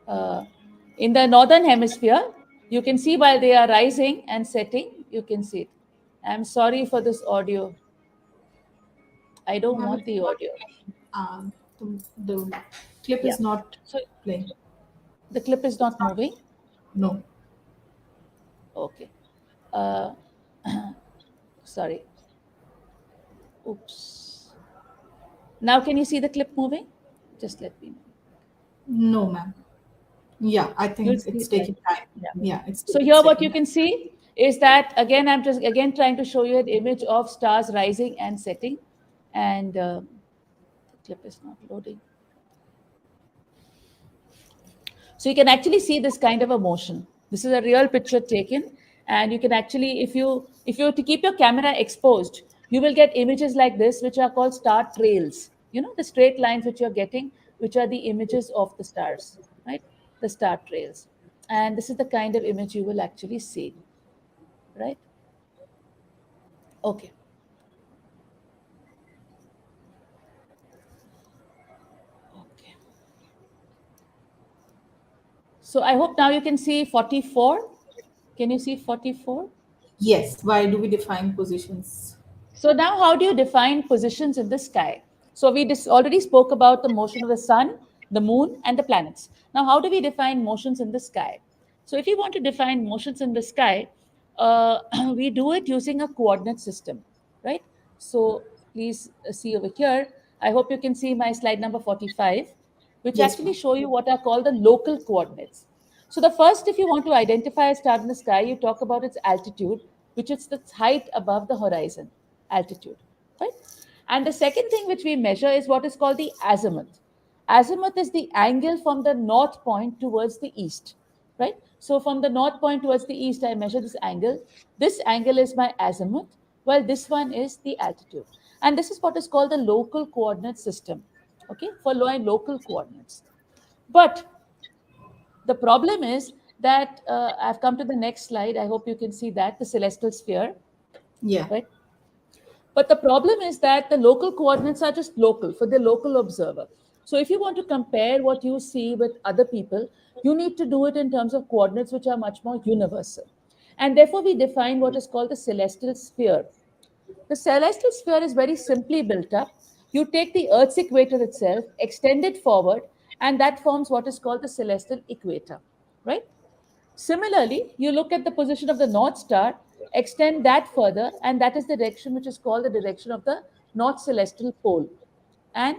uh, in the northern hemisphere, you can see while they are rising and setting, you can see it. I'm sorry for this audio. I don't Ma'am, want it's the not audio. playing. The clip Yeah, is not so playing. the clip is It's not not. moving. No. Okay. uh, Sorry. Oops. Now can you see the clip moving? Just let me know. No, ma'am. Yeah, I You'll think see it's it right. taking time. Yeah. Yeah, it's So taking here what you second. can see is that again, I'm just again trying to show you an image of stars rising and setting. And the clip is not loading. So you can actually see this kind of a motion. This is a real picture taken, and you can actually, if you to keep your camera exposed, you will get images like this, which are called star trails. You know, the straight lines which you're getting, which are the images of the stars, right? The star trails. And this is the kind of image you will actually see, right? Okay. Okay. So I hope now you can see 44. Can you see 44? Yes. Why do we define positions? So now, how do you define positions in the sky? So we already spoke about the motion of the sun, the moon, and the planets. Now, how do we define motions in the sky? So if you want to define motions in the sky, we do it using a coordinate system, right? So please see over here. I hope you can see my slide number 45, which Yes, actually ma'am. show you what are called the local coordinates. So the first, if you want to identify a star in the sky, you talk about its altitude, which is the height above the horizon, altitude, right? And the second thing which we measure is what is called the azimuth. Azimuth is the angle from the north point towards the east, right? So from the north point towards the east, I measure this angle. This angle is my azimuth, while this one is the altitude. And this is what is called the local coordinate system, okay, for local coordinates. But the problem is that I've come to the next slide. I hope you can see that the celestial sphere, Yeah. right? But the problem is that the local coordinates are just local for the local observer. So if you want to compare what you see with other people, you need to do it in terms of coordinates which are much more universal. And therefore, we define what is called the celestial sphere. The celestial sphere is very simply built up. You take the Earth's equator itself, extend it forward, and that forms what is called the celestial equator, right? Similarly, you look at the position of the North Star, extend that further, and that is the direction which is called the direction of the North Celestial Pole, and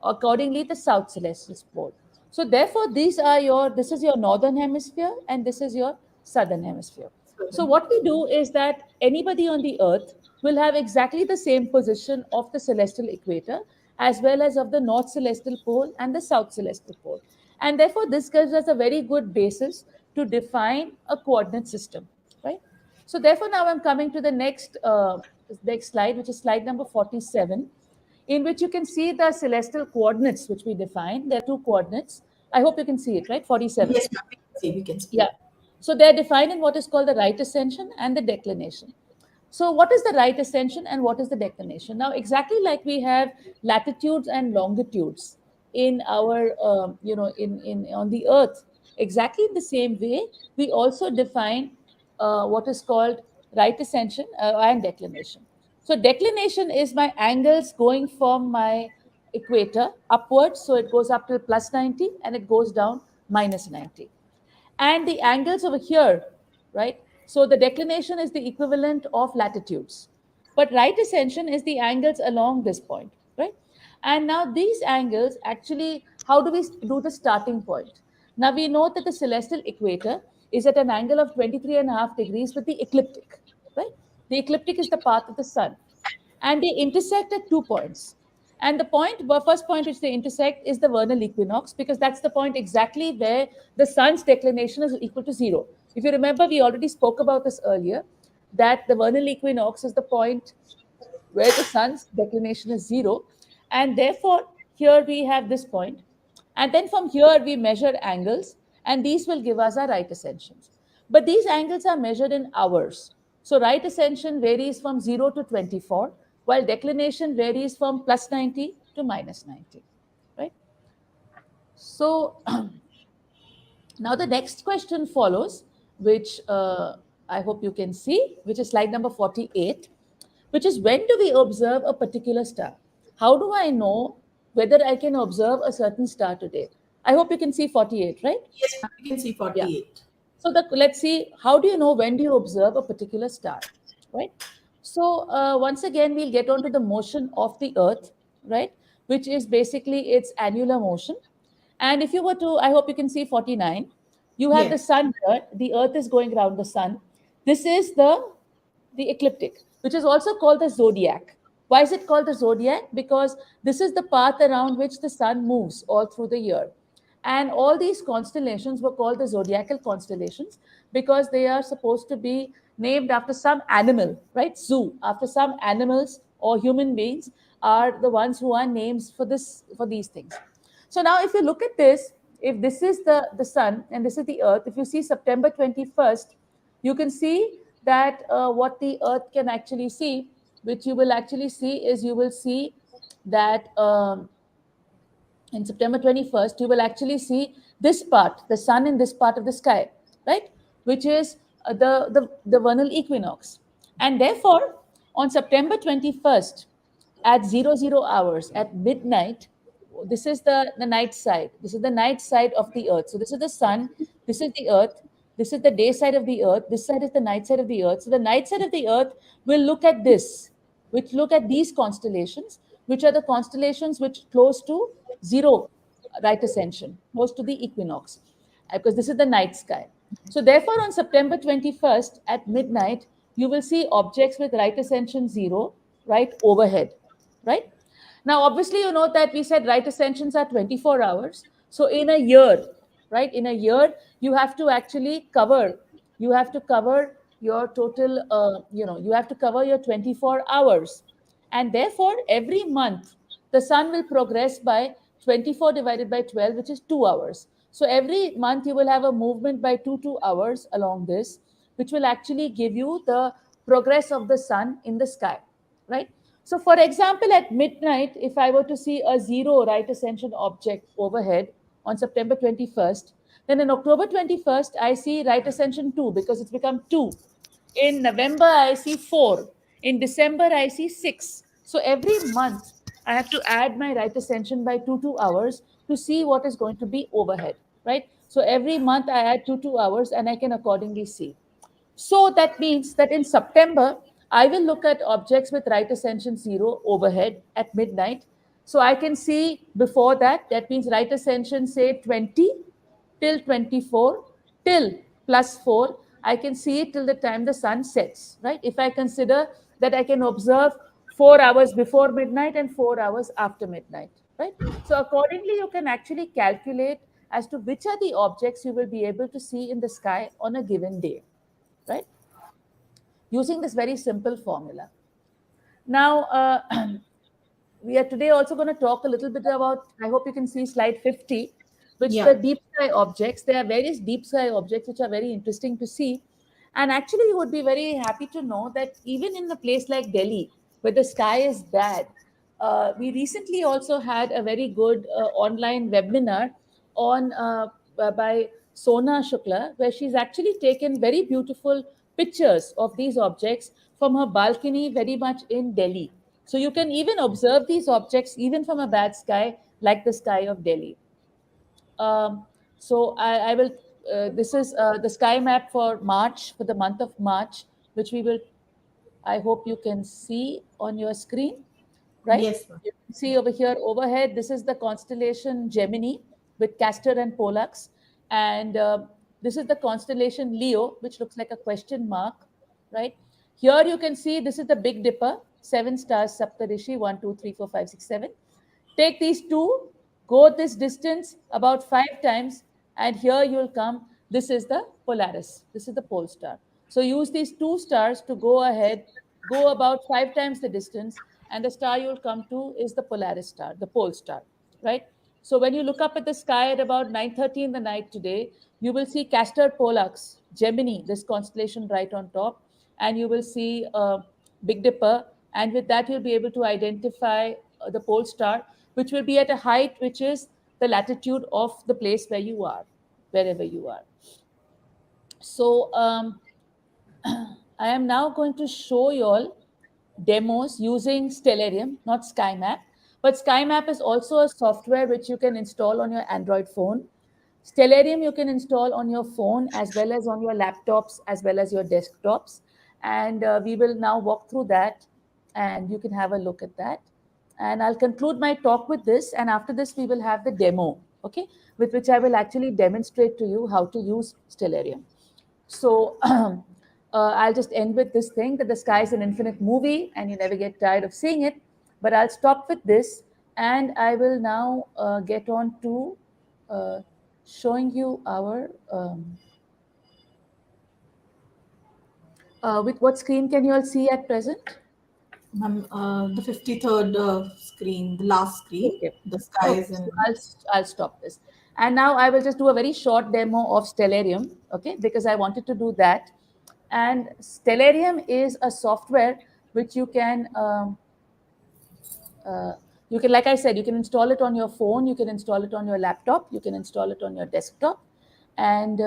accordingly the South Celestial Pole. So, therefore, this is your northern hemisphere, and this is your southern hemisphere. So, what we do is that anybody on the Earth will have exactly the same position of the celestial equator as well as of the North Celestial Pole and the South Celestial Pole. And therefore, this gives us a very good basis to define a coordinate system, right? So therefore, now I'm coming to the next slide, which is slide number 47, in which you can see the celestial coordinates which we define. There are two coordinates. I hope you can see it, right? 47. Yes, ma'am. We can see. We can see. Yeah. So they're defined in what is called the right ascension and the declination. So, what is the right ascension and what is the declination? Now, exactly like we have latitudes and longitudes in our, in on the Earth, exactly the same way, we also define what is called right ascension and declination. So, declination is my angles going from my equator upwards. So, it goes up till plus 90 and it goes down minus 90, and the angles over here, right? So the declination is the equivalent of latitudes, but right ascension is the angles along this point, right? And now these angles actually, how do we do the starting point? Now we know that the celestial equator is at an angle of 23.5 degrees with the ecliptic, right? The ecliptic is the path of the sun, and they intersect at 2 points. And the first point which they intersect is the vernal equinox, because that's the point exactly where the sun's declination is equal to zero. If you remember, we already spoke about this earlier, that the vernal equinox is the point where the sun's declination is zero. And therefore, here we have this point. And then from here, we measure angles, and these will give us our right ascensions. But these angles are measured in hours. So, right ascension varies from 0 to 24, while declination varies from plus 90 to minus 90. Right? So, now the next question follows, which I hope you can see, which is slide number 48, which is, when do we observe a particular star? How do I know whether I can observe a certain star today? I hope you can see 48, right? Yes, ma'am. We can see Yeah. 48. So let's see, how do you know when do you observe a particular star, right? So once again, we'll get onto the motion of the Earth, right? Which is basically its annular motion. And if you were to, I hope you can see 49, you have the Yes. sun here, the Earth is going around the sun. This is the ecliptic, which is also called the zodiac. Why is it called the zodiac? Because this is the path around which the sun moves all through the year. And all these constellations were called the zodiacal constellations because they are supposed to be named after some animal, right? Zoo, after some animals or human beings are the ones who are names for these things. So now if you look at this, if this is the sun and this is the earth, if you see September 21st, you can see that what the earth can actually see, which you will actually see is, you will see that in September 21st, you will actually see this part, the sun in this part of the sky, right? Which is the vernal equinox. And therefore, on September 21st, at 00 hours, at midnight, this is the night side. This is the night side of the earth. So this is the sun, this is the earth, this is the day side of the earth, this side is the night side of the earth. So the night side of the earth will look at this, which look at these constellations, which are the constellations which close to zero right ascension, close to the equinox, because this is the night sky. So therefore, on September 21st at midnight, you will see objects with right ascension zero right overhead, right? Now, obviously, you know that we said right ascensions are 24 hours. So in a year, right, in a year, you have to actually cover, you have to cover your total, you have to cover your 24 hours. And therefore, every month, the sun will progress by 24 divided by 12, which is 2 hours. So every month, you will have a movement by 2 hours along this, which will actually give you the progress of the sun in the sky, right? So, for example, at midnight, if I were to see a zero right ascension object overhead on September 21st, then in October 21st, I see right ascension 2 because it's become 2. In November, I see 4. In December, I see 6. So, every month, I have to add my right ascension by 2 hours to see what is going to be overhead, right? So, every month, I add 2 hours and I can accordingly see. So that means that in September, I will look at objects with right ascension 0 overhead at midnight. So I can see before that, that means right ascension, say 20 till 24 till plus 4. I can see it till the time the sun sets, right? If I consider that I can observe 4 hours before midnight and 4 hours after midnight, right? So accordingly, you can actually calculate as to which are the objects you will be able to see in the sky on a given day, right? Using this very simple formula. Now, we are today also going to talk a little bit about, I hope you can see slide 50, which the Yeah. deep sky objects. There are various deep sky objects which are very interesting to see. And actually, you would be very happy to know that even in a place like Delhi, where the sky is bad, we recently also had a very good online webinar on by Sona Shukla, where she's actually taken very beautiful pictures of these objects from her balcony, very much in Delhi. So you can even observe these objects even from a bad sky, like the sky of Delhi. So I will. This is the sky map for March, for the month of March, which we will. I hope you can see on your screen, right? Yes, ma'am. You can see over here overhead. This is the constellation Gemini with Castor and Pollux, and this is the constellation Leo, which looks like a question mark, right? Here you can see this is the Big Dipper, 7 stars, Saptarishi, 1, 2, 3, 4, 5, 6, 7. Take these two, go this distance about 5 times, and here you'll come. This is the Polaris. This is the pole star. So use these two stars to go ahead, go about 5 times the distance, and the star you'll come to is the Polaris star, the pole star, right? So when you look up at the sky at about 9:30 in the night today, you will see Castor Pollux, Gemini, this constellation right on top, and you will see Big Dipper, and with that you'll be able to identify the pole star, which will be at a height which is the latitude of the place where you are, wherever you are. So I am now going to show you all demos using Stellarium, not SkyMap. But SkyMap is also a software which you can install on your Android phone. Stellarium you can install on your phone as well as on your laptops as well as your desktops. And we will now walk through that and you can have a look at that. And I'll conclude my talk with this. And after this, we will have the demo, okay, with which I will actually demonstrate to you how to use Stellarium. So I'll just end with this thing that the sky is an infinite movie and you never get tired of seeing it. But I'll stop with this and I will now get on to showing you our. With what screen can you all see at present? Ma'am, the 53rd screen, the last screen, Okay. the sky Okay. is So in. I'll stop this. And now I will just do a very short demo of Stellarium, okay, because I wanted to do that. And Stellarium is a software which uh, you can, like I said, you can install it on your phone, you can install it on your laptop, you can install it on your desktop, and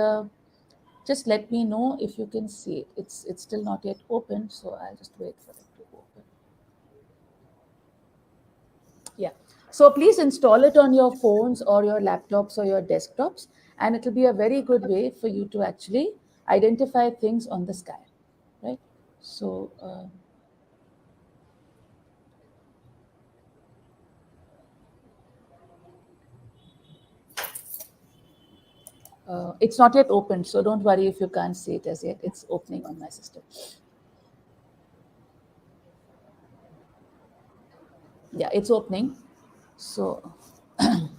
just let me know if you can see it. It's still not yet open, so I'll just wait for it to open. Yeah. So please install it on your phones or your laptops or your desktops, and it will be a very good way for you to actually identify things on the sky, right? So it's not yet opened, so don't worry if you can't see it as yet. It's opening on my system. Yeah, it's opening. So can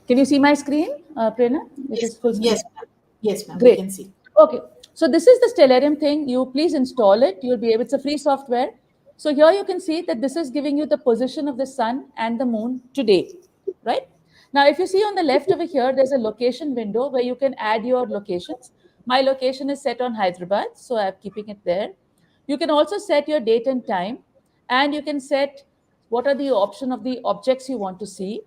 you see my screen, Prerna? It Yes, is full screen. yes, ma'am. Yes, ma'am. We Great. can see. Okay. So this is the Stellarium thing. You please install it. You'll be able, it's a free software. So here you can see that this is giving you the position of the sun and the moon today, right? Now, if you see on the left over here, there's a location window where you can add your locations. My location is set on Hyderabad, so I'm keeping it there. You can also set your date and time. and you can set what are the option of the objects you want to see.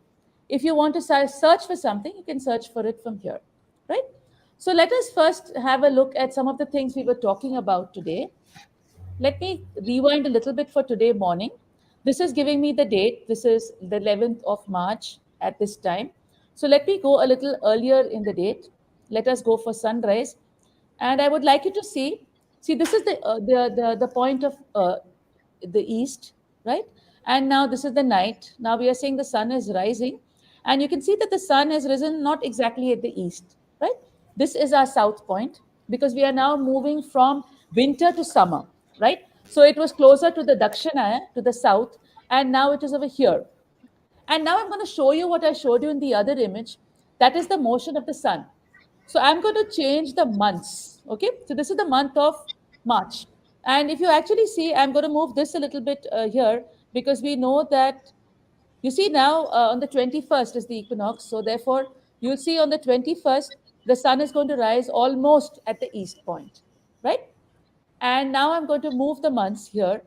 If you want to search for something, you can search for it from here, right? So let us first have a look at some of the things we were talking about today. Let me rewind a little bit for today morning. This is giving me the date. This is the 11th of March at this time. So let me go a little earlier in the date. Let us go for sunrise. And I would like you to see, this is the point of the east, right? And now this is the night. Now we are saying the sun is rising. And you can see that the sun has risen not exactly at the east, right? This is our south point because we are now moving from winter to summer, right? So it was closer to the Dakshinaya, to the south, and now it is over here. And now I'm going to show you what I showed you in the other image. That is the motion of the sun. So I'm going to change the months. Okay. So this is the month of March. And if you actually see, I'm going to move this a little bit here because we know that you see now on the 21st is the equinox. So therefore, you'll see on the 21st, the sun is going to rise almost at the east point, right? And now I'm going to move the months here.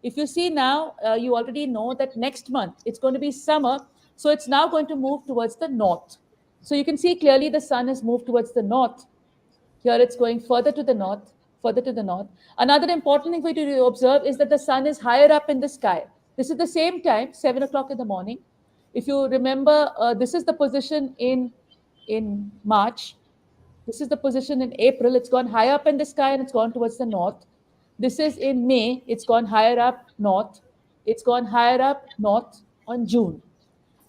If you see now, you already know that next month it's going to be summer. So it's now going to move towards the north. So you can see clearly the sun has moved towards the north. Here it's going further to the north, further to the north. Another important thing for you to observe is that the sun is higher up in the sky. This is the same time, 7 o'clock in the morning. If you remember, this is the position in March. This is the position in April. It's gone high up in the sky and it's gone towards the north. This is in May. It's gone higher up north. It's gone higher up north on June.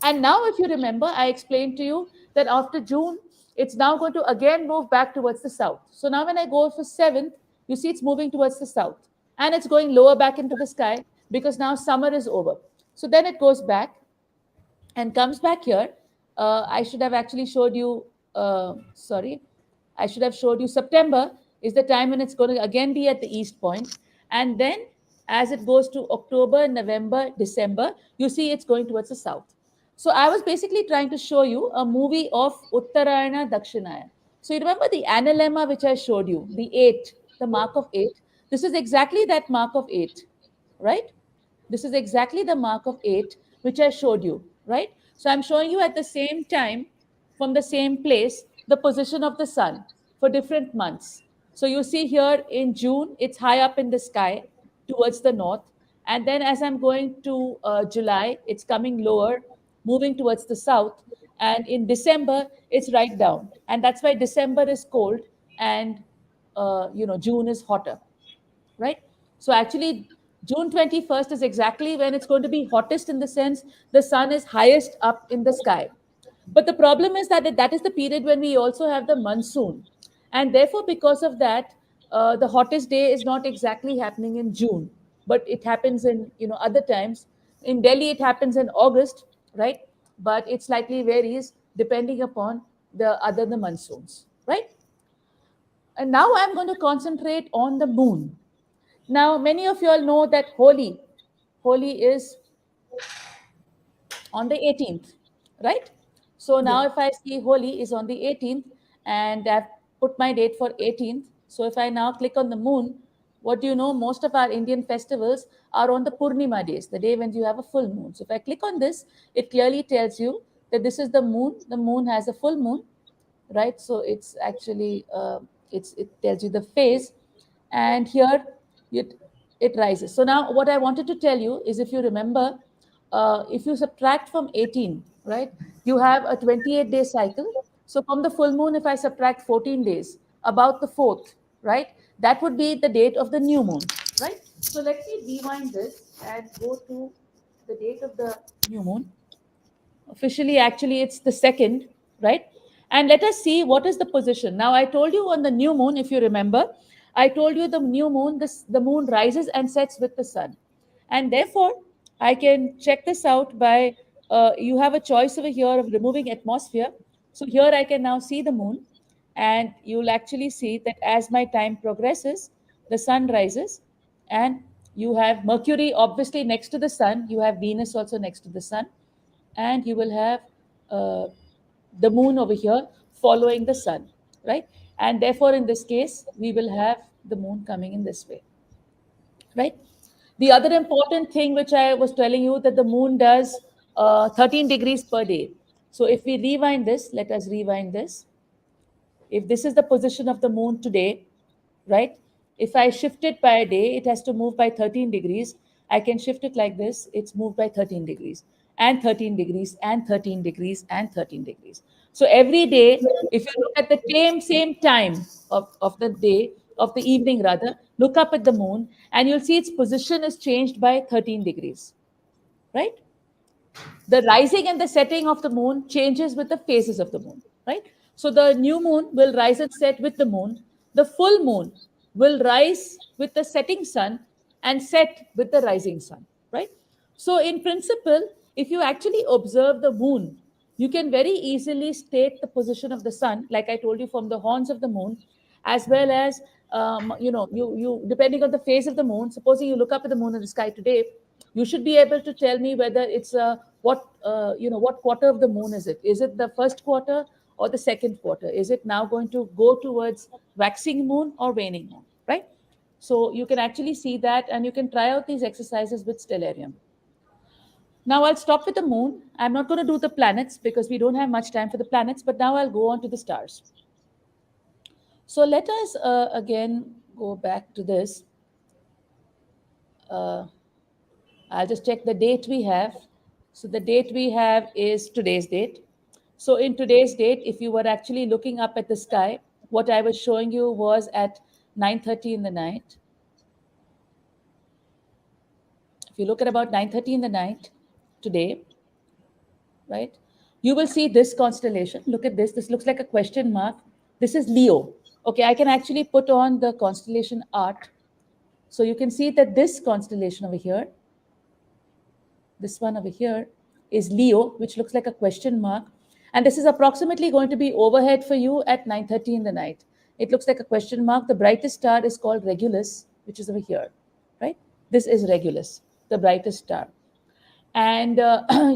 And now, if you remember, I explained to you that after June, it's now going to again move back towards the south. So now when I go for 7th, you see it's moving towards the south. And it's going lower back into the sky because now summer is over. So then it goes back and comes back here. I should have actually showed you, sorry, I should have showed you September is the time when it's going to again be at the east point. And then as it goes to October, November, December, you see it's going towards the south. So I was basically trying to show you a movie of Uttarayana, Dakshinaya. So you remember the analemma which I showed you, the 8, the mark of 8. This is exactly that mark of 8, right? This is exactly the mark of 8, which I showed you, right? So I'm showing you at the same time, from the same place, the position of the sun for different months. So you see here in June, it's high up in the sky towards the north. And then as I'm going to July, it's coming lower, moving towards the south. And in December, it's right down. And that's why December is cold and June is hotter, right? So actually, June 21st is exactly when it's going to be hottest in the sense the sun is highest up in the sky. But the problem is that is the period when we also have the monsoon. And therefore, because of that, the hottest day is not exactly happening in June, but it happens in other times. In Delhi, it happens in August, right? But it slightly varies depending upon the monsoons, right? And now I'm going to concentrate on the moon. Now, many of you all know that Holi is on the 18th, right? So Yeah. now if I see Holi is on the 18th and I've put my date for 18th. So if I now click on the moon, what do you know? Most of our Indian festivals are on the Purnima days, the day when you have a full moon. So if I click on this, it clearly tells you that this is the moon. The moon has a full moon, right? So it's actually it tells you the phase, and here it rises. So now what I wanted to tell you is, if you remember, if you subtract from 18, right, you have a 28-day cycle. So from the full moon, if I subtract 14 days, about the fourth, right, that would be the date of the new moon, right? So let me rewind this and go to the date of the new moon. Officially, actually, it's the second, right? And let us see what is the position. Now, I told you on the new moon, if you remember, I told you the new moon, the moon rises and sets with the sun. And therefore, I can check this out by, you have a choice over here of removing atmosphere. So here I can now see the moon, and you'll actually see that as my time progresses, the sun rises, and you have Mercury obviously next to the sun, you have Venus also next to the sun, and you will have uh, the moon over here following the sun, right? And therefore, in this case, we will have the moon coming in this way, right? The other important thing which I was telling you, that the moon does 13 degrees per day. So if we rewind this, let us rewind this. If this is the position of the moon today, right? If I shift it by a day, it has to move by 13 degrees. I can shift it like this. It's moved by 13 degrees and 13 degrees and 13 degrees and 13 degrees. So every day, if you look at the same time of the day, of the evening rather, look up at the moon and you'll see its position is changed by 13 degrees, right? The rising and the setting of the moon changes with the phases of the moon, right? So the new moon will rise and set with the moon. The full moon will rise with the setting sun and set with the rising sun, right? So in principle, if you actually observe the moon, you can very easily state the position of the sun, like I told you, from the horns of the moon, as well as you depending on the phase of the moon. Supposing you look up at the moon in the sky today, you should be able to tell me whether it's what quarter of the moon is it? Is it the first quarter or the second quarter? Is it now going to go towards waxing moon or waning moon, right? So you can actually see that, and you can try out these exercises with Stellarium. Now I'll stop with the moon. I'm not going to do the planets because we don't have much time for the planets, but now I'll go on to the stars. So let us again go back to this. Uh, I'll just check the date we have. So the date we have is today's date. So in today's date, if you were actually looking up at the sky, what I was showing you was at 9:30 in the night. If you look at about 9:30 in the night today, right, you will see this constellation. Look at this. This looks like a question mark. This is Leo. Okay, I can actually put on the constellation art. So you can see that this constellation over here, this one over here, is Leo, which looks like a question mark. And this is approximately going to be overhead for you at 9:30 in the night. It looks like a question mark. The brightest star is called Regulus, which is over here, right? This is Regulus, the brightest star. And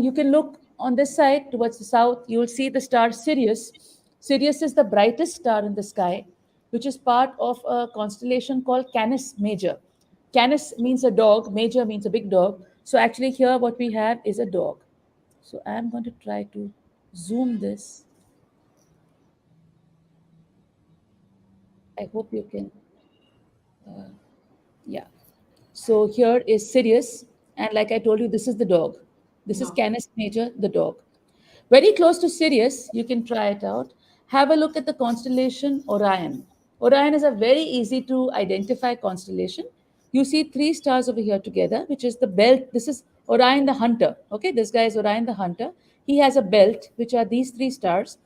you can look on this side towards the south, you will see the star Sirius. Sirius is the brightest star in the sky, which is part of a constellation called Canis Major. Canis means a dog, Major means a big dog. So actually here what we have is a dog. So I'm going to try to zoom this. I hope you can, yeah. So here is Sirius, and like I told you, this is the dog. This is No. Canis Major, the dog. Very close to Sirius, you can try it out. Have a look at the constellation Orion. Orion is a very easy to identify constellation. You see three stars over here together, which is the belt. This is Orion the Hunter. Okay, this guy is Orion the Hunter. He has a belt, which are these three stars.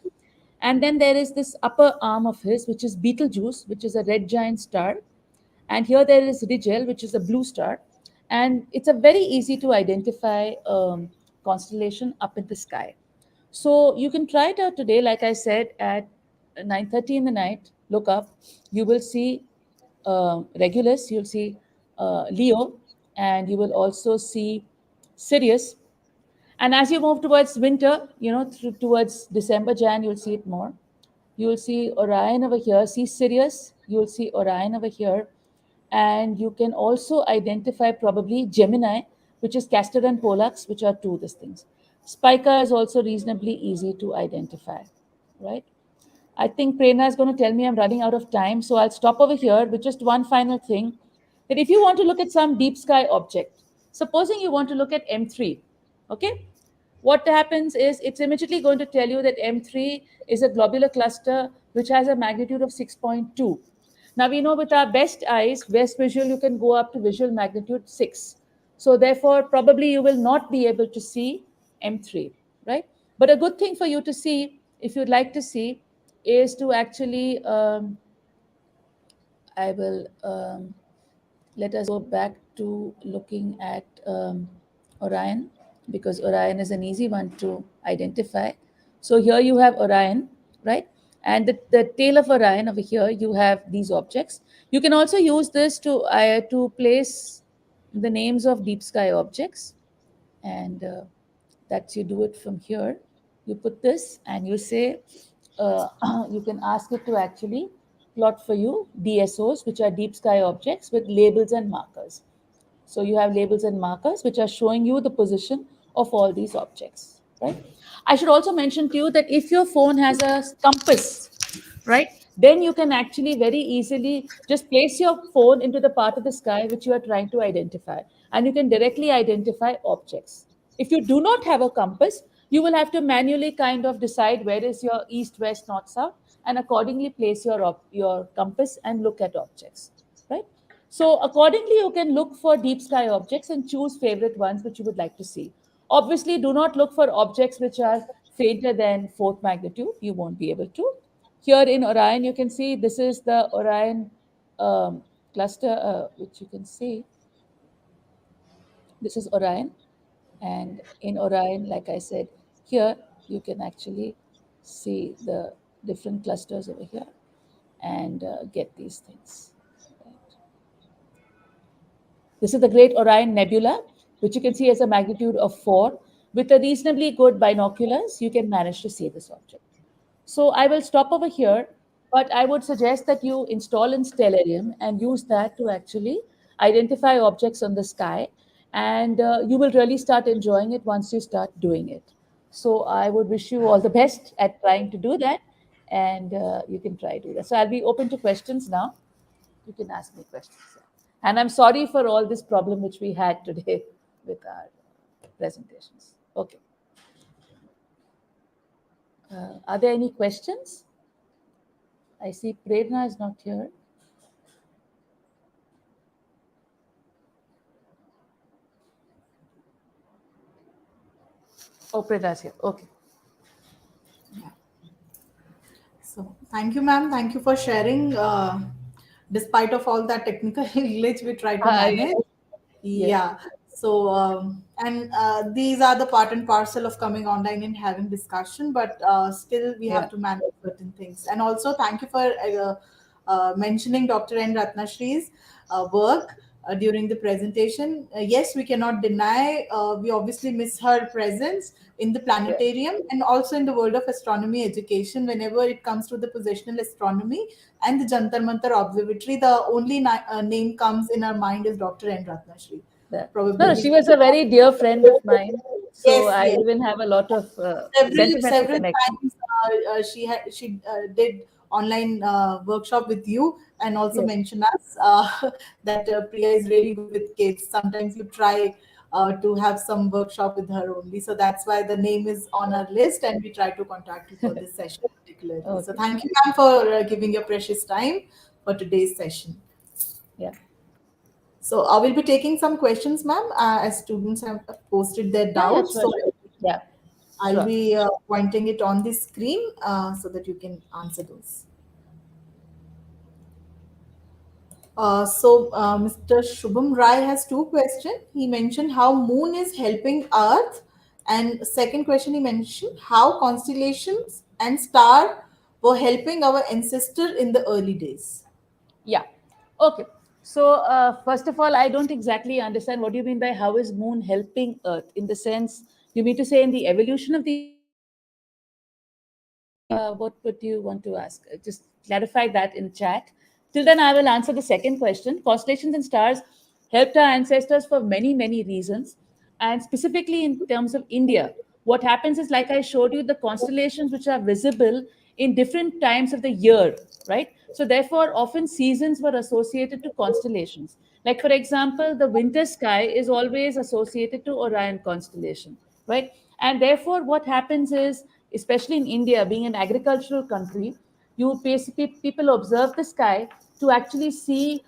And then there is this upper arm of his, which is Betelgeuse, which is a red giant star. And here there is Rigel, which is a blue star. And it's a very easy to identify constellation up in the sky. So you can try it out today, like I said, at 9:30 in the night. Look up. You will see Regulus, you'll see Leo, and you will also see Sirius. And as you move towards winter, towards December, Jan, you'll see it more. You'll see Orion over here, see Sirius, you'll see Orion over here. And you can also identify probably Gemini, which is Castor and Pollux, which are two of these things. Spica is also reasonably easy to identify, right? I think Prerna is going to tell me I'm running out of time, so I'll stop over here with just one final thing. That if you want to look at some deep sky object, supposing you want to look at M3, okay? What happens is it's immediately going to tell you that M3 is a globular cluster which has a magnitude of 6.2. Now we know with our best eyes, best visual, you can go up to visual magnitude 6. So therefore, probably you will not be able to see M3, right? But a good thing for you to see, if you'd like to see, is to actually, I will let us go back to looking at Orion, because Orion is an easy one to identify. So here you have Orion, right? And the tail of Orion over here, you have these objects. You can also use this to place the names of deep sky objects. And that you do it from here. You put this and you say, you can ask it to actually plot for you DSOs, which are deep sky objects with labels and markers. So you have labels and markers which are showing you the position of all these objects, right? I should also mention to you that if your phone has a compass, right, then you can actually very easily just place your phone into the part of the sky which you are trying to identify, and you can directly identify objects. If you do not have a compass, you will have to manually kind of decide where is your east, west, north, south, and accordingly place your compass and look at objects, right? So accordingly, you can look for deep sky objects and choose favorite ones which you would like to see. Obviously, do not look for objects which are fainter than fourth magnitude. You won't be able to. Here in Orion, you can see this is the Orion cluster, which you can see. This is Orion. And in Orion, like I said, here you can actually see the different clusters over here and get these things. Right. This is the Great Orion Nebula, which you can see as a magnitude of 4. With a reasonably good binoculars, you can manage to see this object. So I will stop over here, but I would suggest that you install in Stellarium and use that to actually identify objects on the sky, and you will really start enjoying it once you start doing it. So I would wish you all the best at trying to do that, and you can try to do that. So I'll be open to questions now. You can ask me questions. And I'm sorry for all this problem which we had today with our presentations. Okay. Are there any questions? I see Prerna is not here. Oh, Prerna is here. Okay. Yeah. So thank you, ma'am. Thank you for sharing. Despite of all that technical glitch, we try to manage. Yes. Yes. Yeah. So and these are the part and parcel of coming online and having discussion, but still we have Yeah. to manage certain things. And also thank you for mentioning Dr. N. Ratnashree's work during the presentation. Yes, we cannot deny. We obviously miss her presence in the Yeah. planetarium and also in the world of astronomy education. Whenever it comes to the positional astronomy and the Jantar Mantar Observatory, the only name comes in our mind is Dr. N. Ratnashree. Yeah. No, Probably no, she was a very dear friend of mine. So yes, I yes. even have a lot of sentimental Several connection. times she did online workshop with you and also Yes. mention us that Priya is really good with kids. Sometimes you try to have some workshop with her only, so that's why the name is on our list, and we try to contact you for this session particularly. So Okay. thank you, ma'am, for giving your precious time for today's session. Yeah. So I will be taking some questions, ma'am, as students have posted their Yeah, yeah, doubts. sure, So sure. Yeah, I'll sure. be pointing it on the screen so that you can answer those. Mr. Shubham Rai has two questions. He mentioned how moon is helping Earth, and second question he mentioned how constellations and star were helping our ancestor in the early days. Yeah. Okay. So, first of all, I don't exactly understand what you mean by how is moon helping Earth in the sense you mean to say in the evolution of the Earth, or what would you want to ask? Just clarify that in chat. Till then, I will answer the second question. Constellations and stars helped our ancestors for many, many reasons. And specifically in terms of India, what happens is, like I showed you, the constellations which are visible in different times of the year, right? So, therefore, often seasons were associated to constellations. Like, for example, the winter sky is always associated to Orion constellation, right? And therefore, what happens is, especially in India, being an agricultural country, you basically people observe the sky to actually see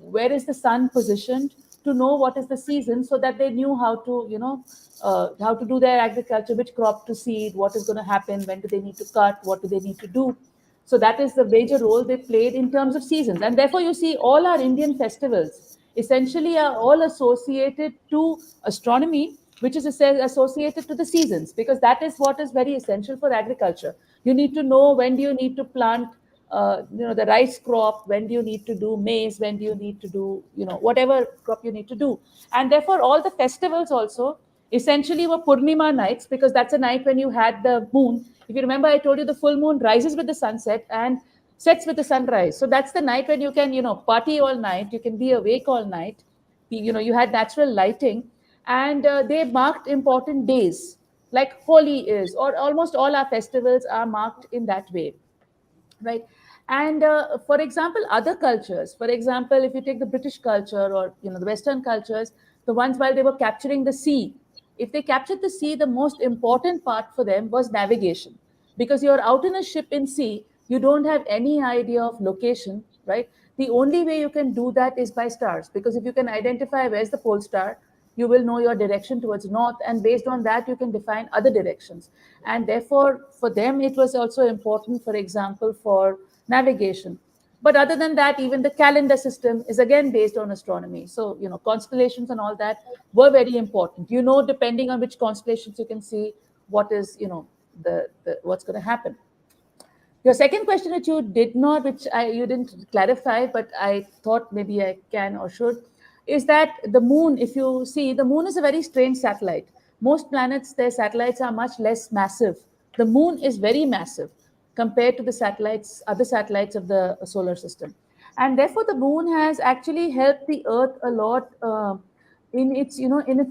where is the sun positioned, to know what is the season, so that they knew how to, how to do their agriculture, which crop to seed, what is going to happen, when do they need to cut, what do they need to do. So that is the major role they played in terms of seasons. And therefore, you see all our Indian festivals essentially are all associated to astronomy, which is associated to the seasons, because that is what is very essential for agriculture. You need to know when do you need to plant the rice crop, when do you need to do maize, when do you need to do whatever crop you need to do. And therefore all the festivals also essentially were Purnima nights, because that's a night when you had the moon. If you remember, I told you the full moon rises with the sunset and sets with the sunrise. So that's the night when you can party all night, you can be awake all night, you had natural lighting, and they marked important days, like Holi is, or almost all our festivals are marked in that way, right? And for example, other cultures, for example, if you take the British culture, or the Western cultures, the ones while they were capturing the sea, if they captured the sea, the most important part for them was navigation, because you're out in a ship in sea, you don't have any idea of location, right? The only way you can do that is by stars, because if you can identify where's the pole star, you will know your direction towards north, and based on that you can define other directions. And therefore for them it was also important, for example, for navigation. But other than that, even the calendar system is again based on astronomy. So constellations and all that were very important. Depending on which constellations you can see, what is the what's going to happen. Your second question, which you did not, you didn't clarify, but I thought maybe I can or should, is that the moon, if you see, the moon is a very strange satellite. Most planets, their satellites are much less massive. The moon is very massive compared to the other satellites of the solar system. And therefore, the moon has actually helped the Earth a lot in its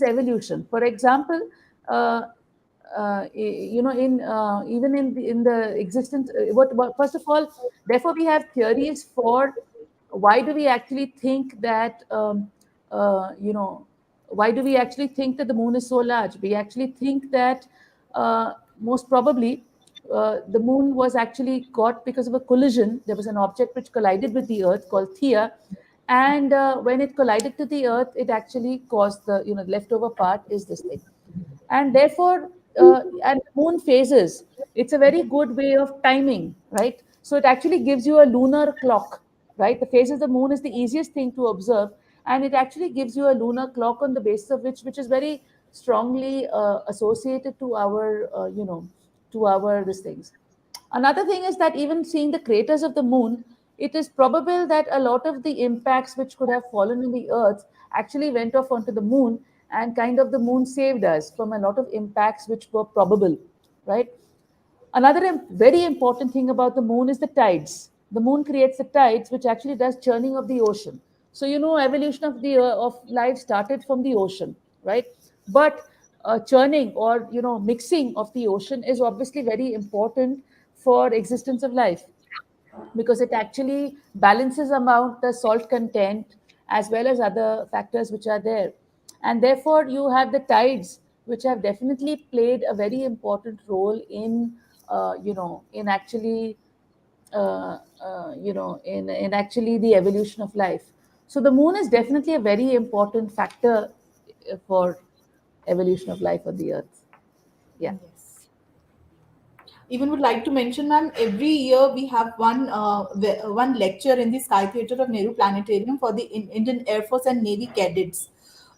evolution. For example, uh, in even in the existence, what first of all, therefore we have theories for why do we actually think that why do we actually think that the moon is so large. We actually think that most probably the moon was actually got because of a collision. There was an object which collided with the Earth called Theia, and when it collided to the Earth, it actually caused the leftover part is this thing. And therefore and moon phases, it's a very good way of timing, right? So it actually gives you a lunar clock, right? The phases of the moon is the easiest thing to observe, and it actually gives you a lunar clock on the basis of which is very strongly associated to our to our these things. Another thing is that even seeing the craters of the moon, it is probable that a lot of the impacts which could have fallen on the Earth actually went off onto the moon, and kind of the moon saved us from a lot of impacts which were probable, right? Another very important thing about the moon is the tides. The moon creates the tides, which actually does churning of the ocean. So evolution of the of life started from the ocean, right? But churning, or mixing of the ocean is obviously very important for existence of life, because it actually balances amount the salt content as well as other factors which are there. And therefore you have the tides, which have definitely played a very important role in actually in actually the evolution of life. So the moon is definitely a very important factor for evolution of life on the earth. Yeah. Yes. Even would like to mention, ma'am, every year we have one lecture in the Sky Theatre of Nehru Planetarium for the Indian Air Force and Navy cadets,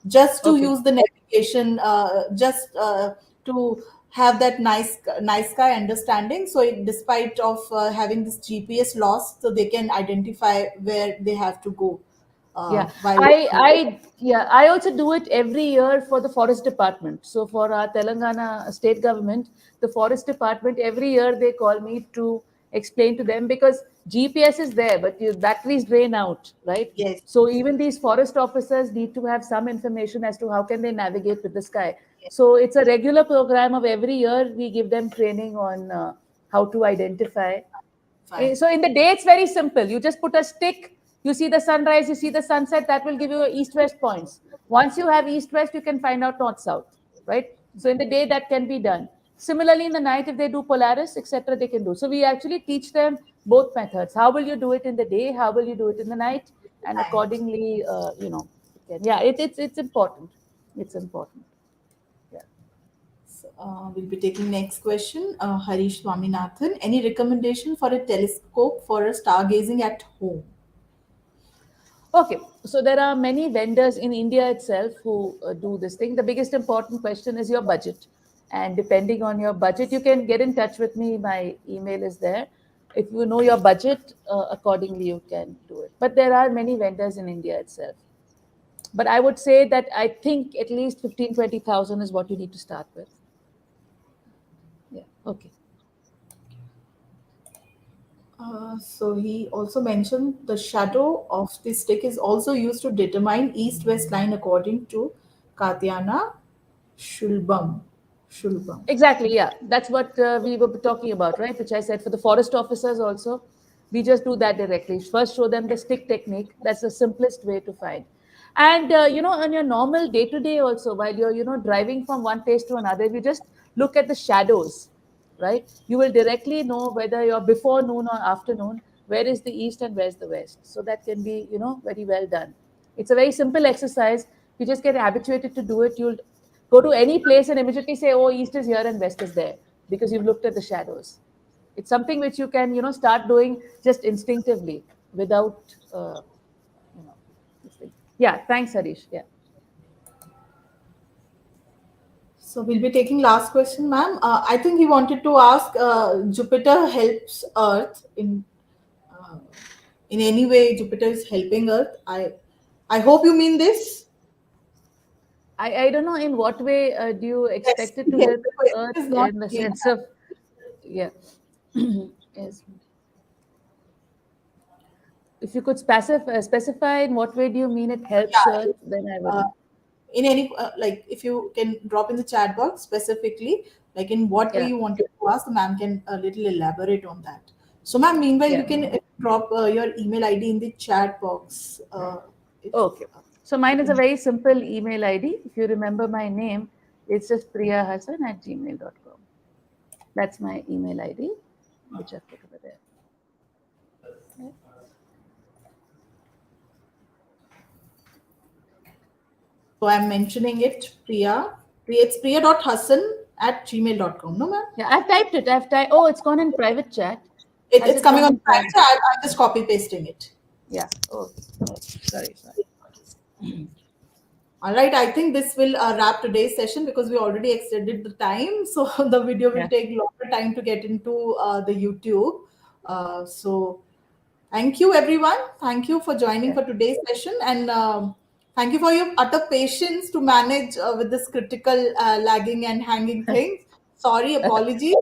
just to Okay. use the navigation, just to have that nice sky understanding. So, despite of having this GPS loss, so they can identify where they have to go Yeah, while. I also do it every year for the forest department. So for our Telangana state government, the forest department, every year they call me to explain to them, because GPS is there, but your batteries drain out, right? Yes, So even these forest officers need to have some information as to how can they navigate with the sky. So it's a regular program of every year we give them training on how to identify. fine, So in the day, it's very simple. You just put a stick, you see the sunrise, you see the sunset, that will give you east-west points. Once you have east-west, you can find out north-south, right? So in the day, that can be done. Similarly, in the night, if they do Polaris, etc., they can do. So we actually teach them both methods. How will you do it in the day? How will you do it in the night? And fine. accordingly, yeah, it's important. It's important. Yeah. So, we'll be taking next question. Harish Swaminathan. Any recommendation for a telescope for a stargazing at home? Okay, so there are many vendors in India itself who do this thing. The biggest important question is your budget. And depending on your budget, you can get in touch with me. My email is there. If you know your budget, accordingly, you can do it. But there are many vendors in India itself. But I would say that I think at least 15, 20,000 is what you need to start with. Yeah. Okay. So he also mentioned the shadow of the stick is also used to determine east-west line according to Katyana Shulbam. Shulbam. Exactly, yeah. That's what we were talking about, right? Which I said for the forest officers also. We just do that directly. First, show them the stick technique. That's the simplest way to find. And, on your normal day to day also, while you're, driving from one place to another, if you just look at the shadows, right? You will directly know whether you're before noon or afternoon, where is the east and where's the west. So that can be, very well done. It's a very simple exercise. You just get habituated to do it. You'll go to any place and immediately say, oh, east is here and west is there because you've looked at the shadows. It's something which you can, start doing just instinctively without, you know, this thing. Yeah, thanks, Harish. Yeah. So we'll be taking last question, ma'am. I think he wanted to ask Jupiter helps Earth uh, in any way. Jupiter is helping Earth. I hope you mean this. I don't know in what way do you Yes, expect it to yes. help The question Earth is not in the clear. sense of, yeah. Yes. If you could specify in what way do you mean it helps Yeah. Earth, then I would Uh, know. in any like if you can drop in the chat box specifically, like in what way Yeah, you wanted to ask, the ma'am can a little elaborate on that. So, ma'am, meanwhile, you yeah. can drop your email ID in the chat box. If Okay. uh, So you mine is a can. very simple email ID. If you remember my name, it's just priyahassan@gmail.com. That's my email ID, which I've put over there. Okay. So I'm mentioning it, Priya. Priya, it's priya.hassan@gmail.com. No, ma'am. Yeah, I've typed it. Oh, it's gone in private chat. Has It's it coming gone on in private private? chat. I'm just copy pasting it. Yeah. Oh, sorry, sorry. All right, I think this will wrap today's session because we already extended the time. So the video will Yeah. take longer time to get into the YouTube. So thank you, everyone. Thank you for joining Yeah. for today's session. And thank you for your utter patience to manage with this critical lagging and hanging things. Sorry, apology.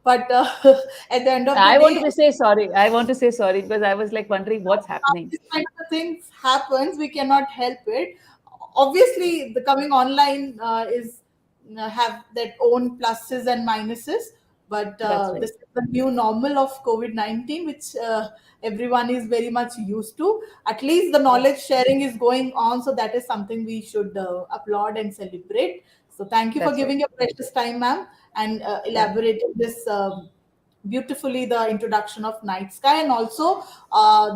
But at the end of the I want day, to say sorry. I want to say sorry because I was like wondering what's happening. this kind of things happens, we cannot help it. Obviously the coming online is have their own pluses and minuses, but That's right. this is the new normal of COVID-19, which everyone is very much used to. At least the Yeah. knowledge sharing is going on, so that is something we should applaud and celebrate. So thank you for That's right. giving your precious time, ma'am, and Yeah. elaborating this beautifully the introduction of night sky, and also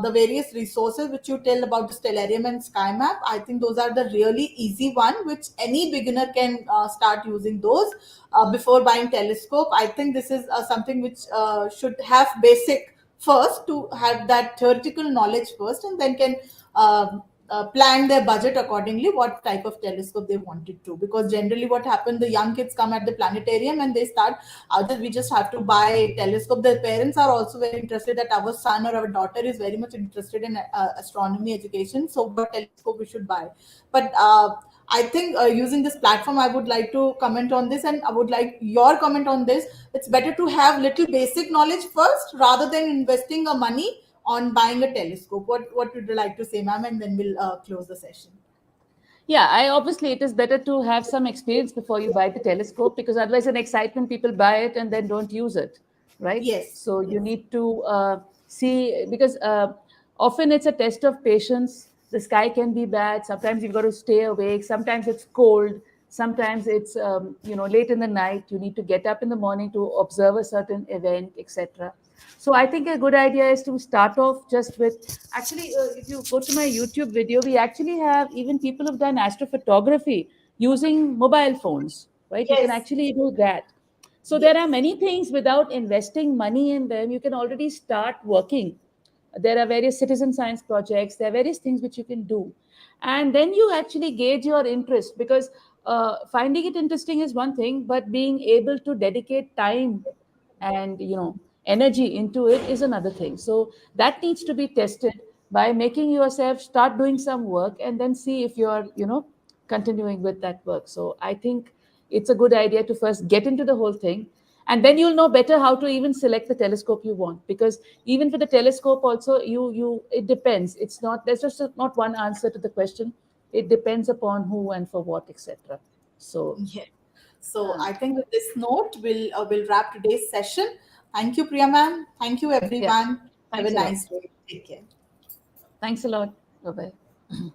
the various resources which you tell about the stellarium and sky map. I think those are the really easy one which any beginner can start using those before buying telescope. I think this is something which should have basic first, to have that theoretical knowledge first, and then can plan their budget accordingly what type of telescope they wanted to. Because generally what happened, the young kids come at the planetarium and they start, we just have to buy a telescope. Their parents are also very interested that our son or our daughter is very much interested in astronomy education, so what telescope we should buy. But I think using this platform, I would like to comment on this, and I would like your comment on this. It's better to have little basic knowledge first rather than investing a money on buying a telescope. What would you like to say, ma'am? And then we'll close the session. Yeah, I obviously it is better to have some experience before you buy the telescope because otherwise, in excitement, people buy it and then don't use it, right? Yes, So you yes, need to see because often it's a test of patience. The sky can be bad. Sometimes you've got to stay awake. Sometimes it's cold. Sometimes it's late in the night. You need to get up in the morning to observe a certain event, etc. So I think a good idea is to start off just with actually, if you go to my YouTube video, we actually have even people who've done astrophotography using mobile phones, right? You can yes, actually do that. So there are yes, many things without investing money in them. You can already start working. There are various citizen science projects. There are various things which you can do. And then you actually gauge your interest because finding it interesting is one thing, but being able to dedicate time and energy into it is another thing. So that needs to be tested by making yourself start doing some work and then see if you're continuing with that work. So I think it's a good idea to first get into the whole thing. And then you'll know better how to even select the telescope you want, because even for the telescope also, you it depends. It's not, there's just not one answer to the question. It depends upon who and for what, etc. So Yeah. So uh, I think with this note, we'll wrap today's session. Thank you, Priya ma'am. Thank you, yeah, everyone. Have a thanks a lot. nice day. Take care. Thanks a lot. Bye bye.